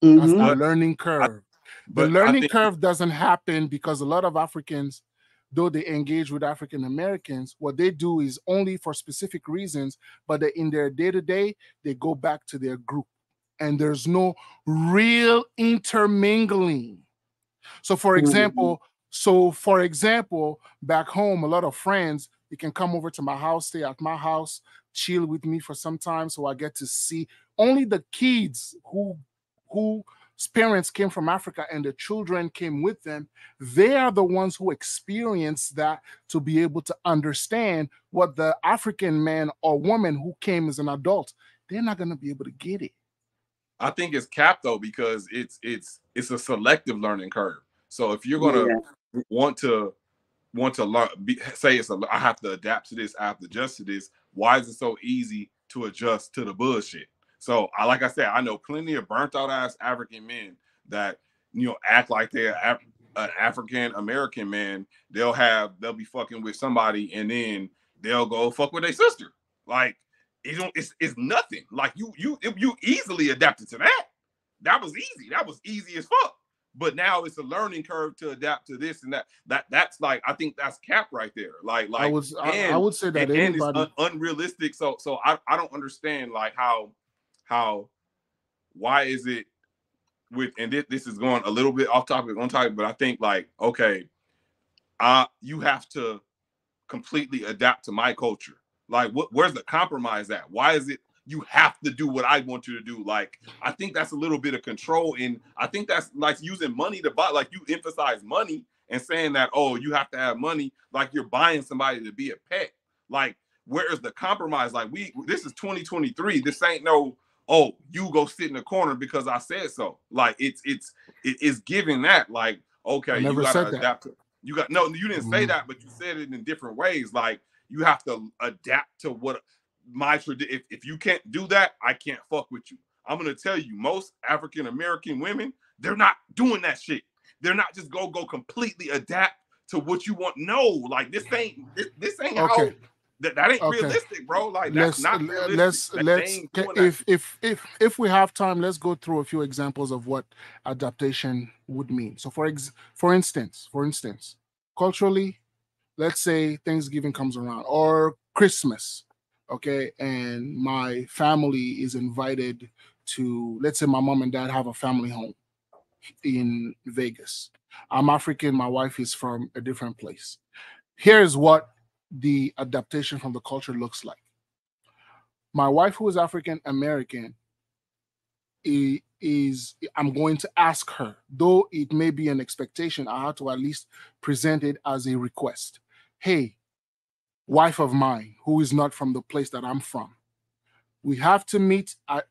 That's the learning curve. The learning curve doesn't happen because a lot of Africans, though they engage with African Americans, what they do is only for specific reasons, but in their day-to-day, they go back to their group. And there's no real intermingling. So for example, back home, a lot of friends, they can come over to my house, stay at my house, chill with me for some time. So I get to see only the kids whose parents came from Africa and the children came with them. They are the ones who experience that to be able to understand what the African man or woman who came as an adult, they're not going to be able to get it. I think it's capped though, because it's a selective learning curve. So if you're gonna want to learn, say I have to adapt to this, I have to adjust to this. Why is it so easy to adjust to the bullshit? So like I said, I know plenty of burnt out ass African men that act like they're an African American man. They'll be fucking with somebody and then they'll go fuck with their sister. Like it's nothing. Like you easily adapted to that. That was easy. That was easy as fuck. But now it's a learning curve to adapt to this and that. That's like, I think that's cap right there. Like I would say that anybody... it's unrealistic. So I don't understand like why is it with, and this is going a little bit off topic on topic, but I think like, okay, you have to completely adapt to my culture. Like where's the compromise at? Why is it you have to do what I want you to do? Like, I think that's a little bit of control. And I think that's like using money to buy, like you emphasize money and saying that, oh, you have to have money, like you're buying somebody to be a pet. Like, where is the compromise? Like this is 2023. This ain't no, oh, you go sit in the corner because I said so. Like it's giving that, like, okay, you gotta adapt to, you didn't say that, but you said it in different ways. Like you have to adapt to what my tradition. If you can't do that, I can't fuck with you. I'm gonna tell you, most African American women, they're not doing that shit. They're not just go completely adapt to what you want. No, like this ain't okay. How that ain't realistic, bro. Like that's not realistic. If we have time, let's go through a few examples of what adaptation would mean. So for instance, culturally, let's say Thanksgiving comes around or Christmas. Okay, and my family is invited to, let's say my mom and dad have a family home in Vegas. I'm African, my wife is from a different place. Here's what the adaptation from the culture looks like. My wife, who is African American, I'm going to ask her, though it may be an expectation, I have to at least present it as a request. Hey, wife of mine who is not from the place that I'm from, we have to meet at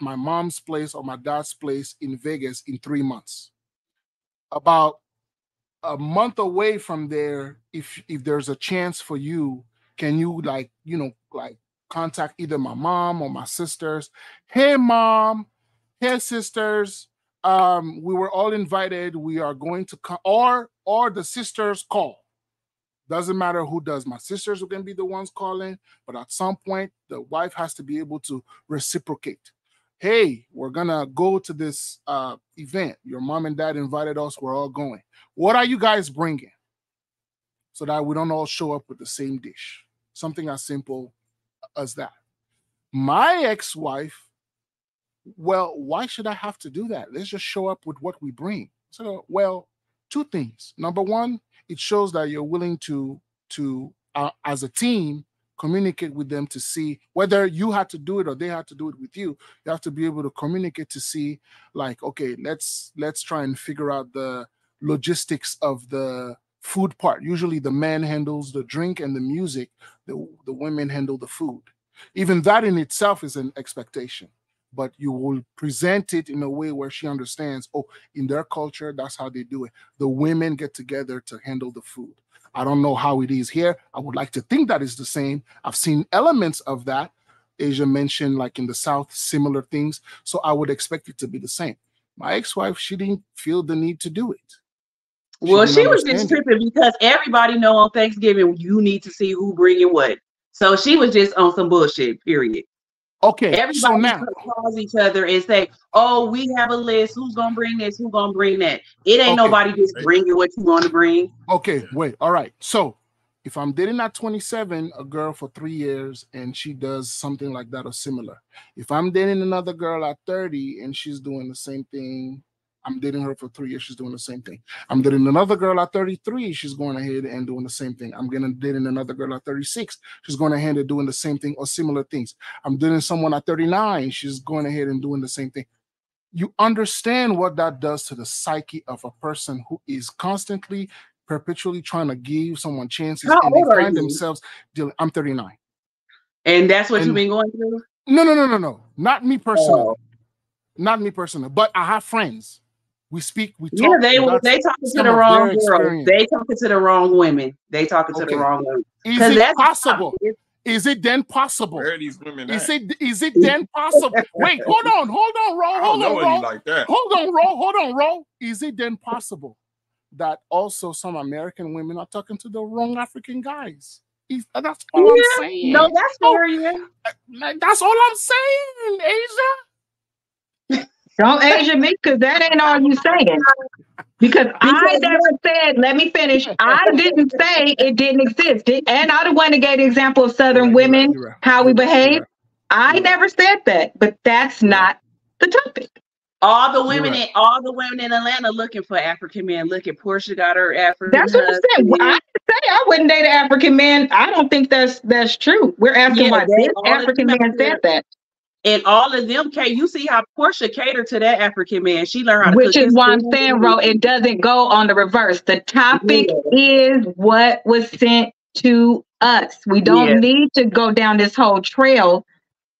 my mom's place or my dad's place in Vegas in 3 months. About a month away from there, if there's a chance for you, can you contact either my mom or my sisters? Hey mom, hey sisters, we were all invited, we are going to come, or the sisters call. Doesn't matter who does. My sisters are going to be the ones calling, but at some point, the wife has to be able to reciprocate. Hey, we're going to go to this event. Your mom and dad invited us. We're all going. What are you guys bringing? So that we don't all show up with the same dish. Something as simple as that. My ex-wife, well, why should I have to do that? Let's just show up with what we bring. So, well, two things. Number one, it shows that you're willing to as a team, communicate with them to see whether you had to do it or they had to do it with you. You have to be able to communicate to see, like, okay, let's try and figure out the logistics of the food part. Usually the man handles the drink and the music, the women handle the food. Even that in itself is an expectation. But you will present it in a way where she understands, oh, in their culture, that's how they do it. The women get together to handle the food. I don't know how it is here. I would like to think that is the same. I've seen elements of that. Asia mentioned, like in the South, similar things. So I would expect it to be the same. My ex-wife, she didn't feel the need to do it. Well, she was just tripping because everybody know on Thanksgiving, you need to see who bringing what. So she was just on some bullshit, period. Okay, everybody so now calls each other and say, "Oh, we have a list. Who's gonna bring this? Who's gonna bring that?" It ain't nobody just bringing what you want to bring. Okay, wait. All right. So if I'm dating at 27 a girl for 3 years and she does something like that or similar, if I'm dating another girl at 30 and she's doing the same thing, I'm dating her for 3 years, she's doing the same thing. I'm dating another girl at 33, she's going ahead and doing the same thing. I'm gonna dating another girl at 36, she's going ahead and doing the same thing or similar things. I'm dating someone at 39, she's going ahead and doing the same thing. You understand what that does to the psyche of a person who is constantly, perpetually trying to give someone chances, and they find themselves dealing. I'm 39. And that's what you've been going through? No. Not me personally. Not me personally, but I have friends. We speak, we talk. Yeah, they talking to the wrong girls. They talking to the wrong women. They talking to the wrong women. Is it possible? Is it then possible? Where are these women at? Is it then possible? Wait, hold on, Ro. Hold on, Ro. Is it then possible that also some American women are talking to the wrong African guys? That's all I'm saying. No, that's fair, yeah. That's all I'm saying, Asia. Don't Asia me, because that ain't all you saying. Because I never said, let me finish. I didn't say it didn't exist. And I the one that gave the example of Southern women, how we behave. I never said that, but that's not the topic. All the women in Atlanta looking for African men. Look at Portia got her African. That's what I said. Well, I say I wouldn't date an African man. I don't think that's true. We're asking why this African man said that. And all of them, you see how Portia catered to that African man. She learned how to Which is why I'm saying, Ro, it doesn't go on the reverse. The topic is what was sent to us. We don't need to go down this whole trail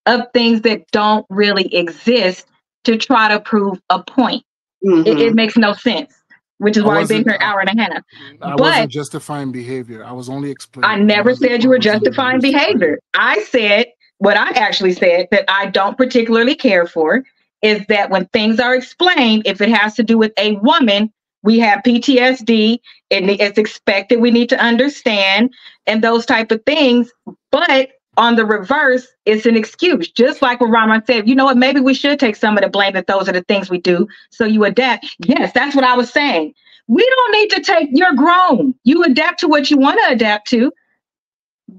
of things that don't really exist to try to prove a point. It makes no sense, which is why we've been here an hour and a half. I wasn't justifying behavior. I was only explaining. I never said you were justifying behavior. I said, what I actually said that I don't particularly care for is that when things are explained, if it has to do with a woman, we have PTSD, and it's expected we need to understand and those type of things. But on the reverse, it's an excuse. Just like what Rahman said, you know what, maybe we should take some of the blame that those are the things we do. So you adapt. Yes, that's what I was saying. We don't need to take, you're grown. You adapt to what you want to adapt to.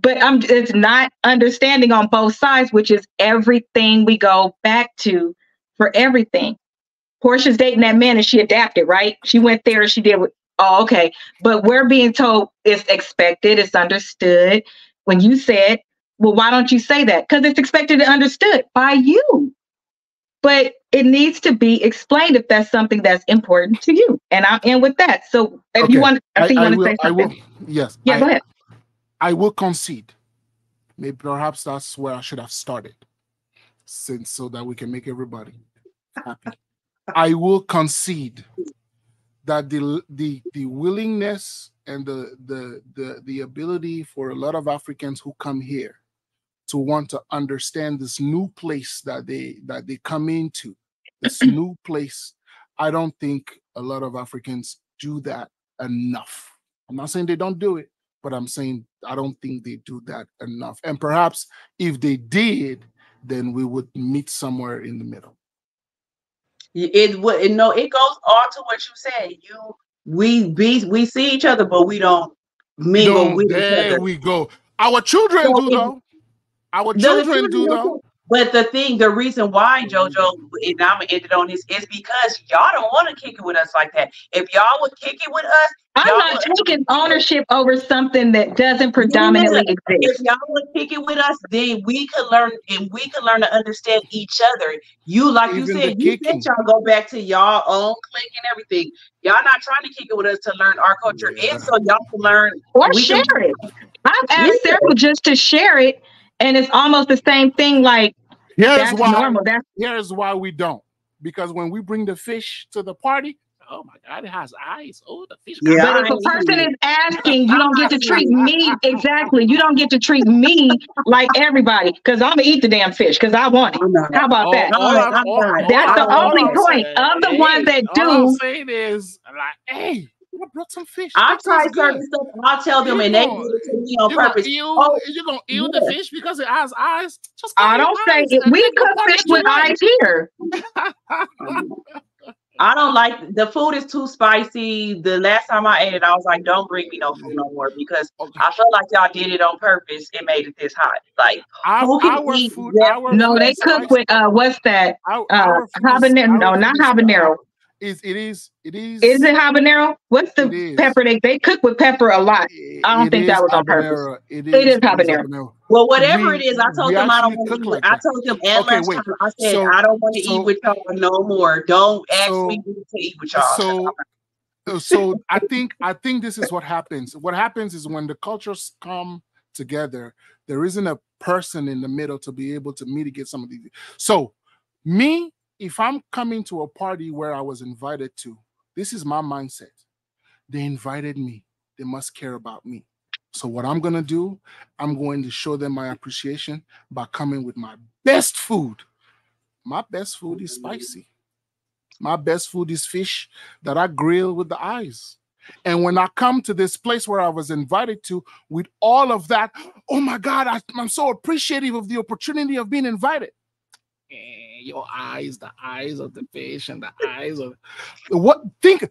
But it's not understanding on both sides, which is everything we go back to for everything. Portia's dating that man and she adapted, right? She went there and she did. Okay. But we're being told it's expected, it's understood. When you said, well, why don't you say that? Because it's expected and understood by you. But it needs to be explained if that's something that's important to you. And I'll end with that. So if you want, I see you want to say something. Yes. Yeah, go ahead. I will concede. Maybe perhaps that's where I should have started, so that we can make everybody happy. I will concede that the willingness and the ability for a lot of Africans who come here to want to understand this new place that they come into, this new place. I don't think a lot of Africans do that enough. I'm not saying they don't do it, but I'm saying I don't think they do that enough. And perhaps if they did, then we would meet somewhere in the middle. It goes all to what you said. We see each other, but we don't mingle with each other. There we go. Our children do though. Our children do though. But the reason why, JoJo, and I'm gonna end it on this, is because y'all don't want to kick it with us like that. If y'all would kick it with us, I'm not taking ownership over something that doesn't predominantly exist. If y'all would kick it with us, then we could learn, and we could learn to understand each other. You said y'all go back to y'all own clique and everything. Y'all not trying to kick it with us to learn our culture, and so y'all can learn or share it. I've asked several just to share it, and it's almost the same thing. Like here's why we don't, because when we bring the fish to the party, oh my God, it has eyes. Oh, the fish. Yeah, but if a person is asking, you don't get to treat me exactly. You don't get to treat me like everybody, because I'm gonna eat the damn fish because I want it. How about that? That's the only point of the ones that do. All I'm saying is, like, hey, I brought some fish. I try certain stuff. I'll tell them, and they do it to me on purpose. You're gonna eat the fish because it has eyes. Just I don't say it. We cook fish with eyes here. I don't like the food is too spicy. The last time I ate it, I was like, "Don't bring me no food no more," because I feel like y'all did it on purpose. It made it this hot. Like who can eat food? No, they cook with what's that? Habanero? No, not habanero. It is. Is it habanero? What's the pepper? They cook with pepper a lot. I don't think that was on purpose. It is habanero. Well, whatever it is, I told them I don't want to eat. I told them at lunchtime, I said I don't want to eat with y'all no more. Don't ask me to eat with y'all. So I think this is what happens. What happens is when the cultures come together, there isn't a person in the middle to be able to mitigate some of these. So me, if I'm coming to a party where I was invited to, this is my mindset. They invited me. They must care about me. So what I'm going to do, I'm going to show them my appreciation by coming with my best food. My best food is spicy. My best food is fish that I grill with the eyes. And when I come to this place where I was invited to with all of that, oh my God, I'm so appreciative of the opportunity of being invited. Your eyes, the eyes of the fish and the eyes of what? Think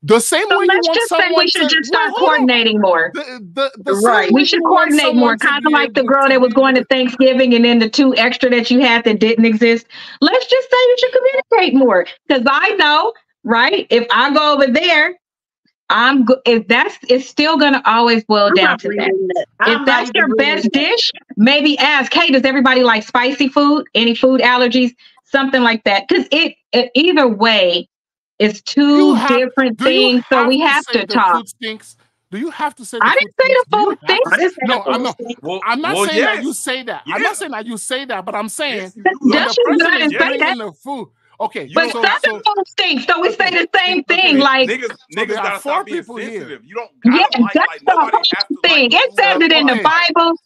the same way. Let's just say we should just start coordinating more. Right, we should coordinate more. Kind of like the girl that was going to Thanksgiving and then the 2 extra that you had that didn't exist. Let's just say we should communicate more, because I know, right? If I go over there, it's still gonna always boil down to that. If that's your best dish, maybe ask, hey, does everybody like spicy food? Any food allergies? Something like that. Because either way, it's two different things. So we have to talk. Food stinks? Do you have to say? I didn't say the food stinks. No, I'm not saying that you say that. I'm not saying that you say that, but I'm saying the food. Okay, but Southern food stinks, so we say the same thing. Like niggas gotta stop being sensitive. You don't. That's the whole thing. It says it in the Bible,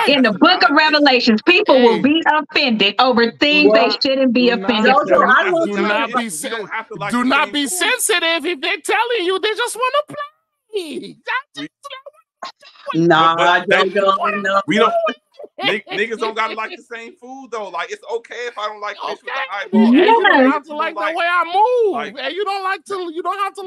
in the Book of Revelations. People will be offended over things they shouldn't be offended for. Do not be sensitive if they're telling you they just want to play. Nah, we don't. Niggas don't gotta like the same food though. Like it's okay if I don't like fish with the eyeball. You don't have to like the way I move. And you don't have to.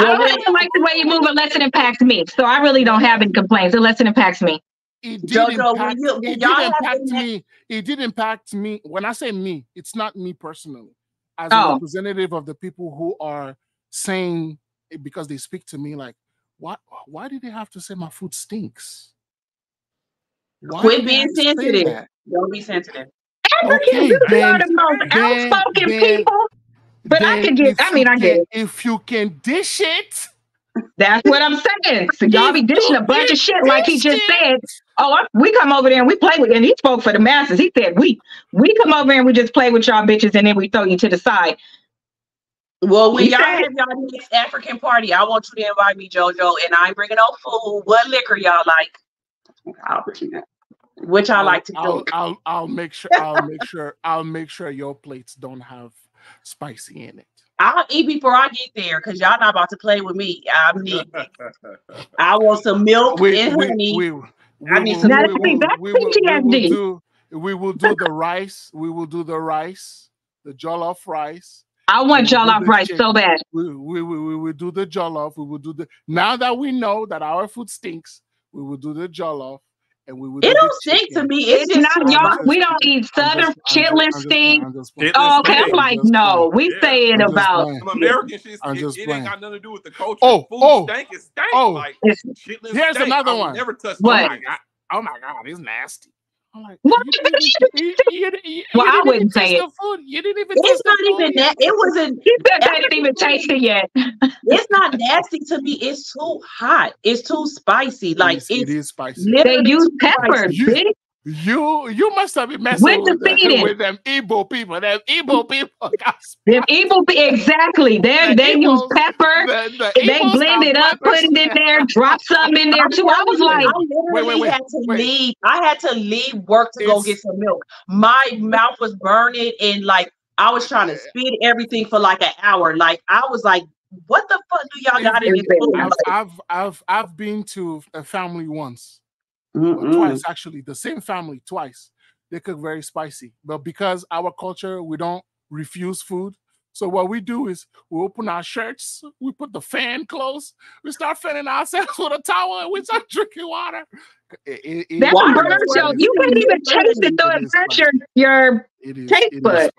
I don't like the way you move unless it impacts me. So I really don't have any complaints unless it impacts me. It did impact me. It did impact me. When I say me, it's not me personally. As a representative of the people who are saying it because they speak to me like, why did they have to say my food stinks? Quit being sensitive. Don't be sensitive. Africans are the most outspoken people. But I can get, I get it. If you can dish it. That's what I'm saying. So y'all be dishing a bunch of shit like he just said. We come over there and we play with, and he spoke for the masses. He said, we come over and we just play with y'all bitches and then we throw you to the side. Well, when y'all have y'all next African party, I want you to invite me, JoJo, and I ain't bringing no food. What liquor y'all like? Which I like to do. I'll make sure. I'll make sure your plates don't have spicy in it. I'll eat before I get there because y'all not about to play with me. I want some milk and honey. I need some milk. We will do the rice. We will do the rice, the jollof rice. I want jollof rice so bad. We will do the jollof. We will do the. Now that we know that our food stinks, we will do the jollof, and we will. It don't stink to me. It's just not y'all. We don't eat Southern chitlin stink. Okay, I'm like, no. We say it about American shit. It ain't got nothing to do with the culture. Food stank is stank. Like chitlin. Here's another one. Never touched. What? Oh my God, it's nasty. I'm like, I wouldn't say it. You didn't even. It's not even that. It wasn't. I didn't even taste it yet. It's not nasty to me. It's too hot. It's too spicy. Like it is spicy. They use pepper. You must have been messing with them Igbo people. Them Igbo people. Them Igbo people. Exactly. They use pepper. They blend it up, put it in there, drop some in there too. I was like, I had to leave work to go get some milk. My mouth was burning and like I was trying to spit everything for like an hour. Like I was like What the fuck do y'all got in this food? I've been to a family once, twice actually, the same family twice. They cook very spicy, but because our culture, we don't refuse food. So what we do is we open our shirts, we put the fan close, we start fanning ourselves with a towel, and we start drinking water. That's a burn show. You can't even taste it though. It hurts your taste bud.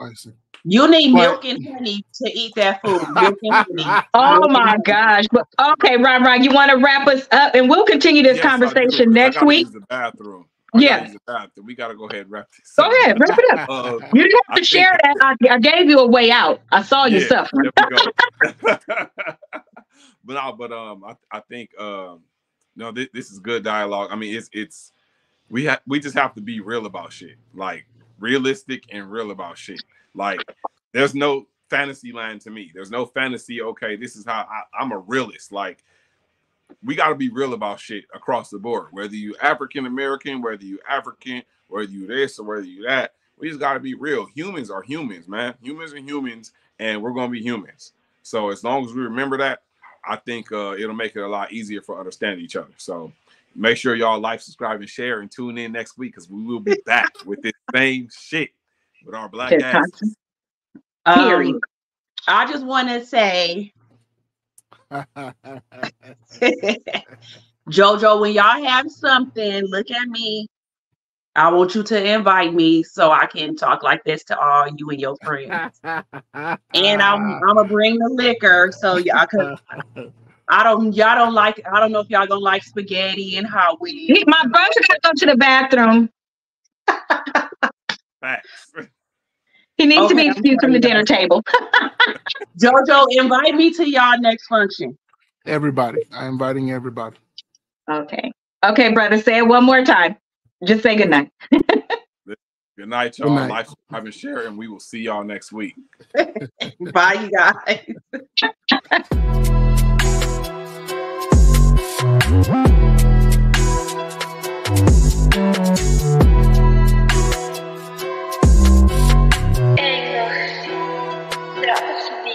You need milk and honey to eat that food. Milk and honey. Oh my gosh. But okay, Ron, you want to wrap us up, and we'll continue this conversation next week. Use the bathroom. Yeah. We gotta go ahead and wrap this up. Go ahead, wrap it up. You didn't have to share that. I gave you a way out. I saw you suffering. There we go. I think no, this is good dialogue. I mean, we just have to be real about shit. Like realistic and real about shit. Like there's no fantasy land to me. There's no fantasy, okay, this is how I'm a realist. Like we got to be real about shit across the board, whether you African American, whether you African, whether you this or whether you that. We just got to be real. Humans are humans, man. Humans are humans, and we're going to be humans. So as long as we remember that, I think it'll make it a lot easier for understanding each other. So make sure y'all like, subscribe, and share, and tune in next week because we will be back with this same shit with our black asses. I just want to say, Jojo, when y'all have something, look at me. I want you to invite me so I can talk like this to all you and your friends. And I'm gonna bring the liquor so y'all could. I don't know if y'all gonna like spaghetti and hot wings. My brother gotta go to the bathroom. Facts. He needs to be excused from the dinner table. Jojo, invite me to y'all next function. Everybody. I'm inviting everybody. Okay. Okay, brother. Say it one more time. Just say good night. Good night, y'all. Like, subscribe, and share, and we will see y'all next week. Bye, you guys. 𝒀𝒐𝒏𝒆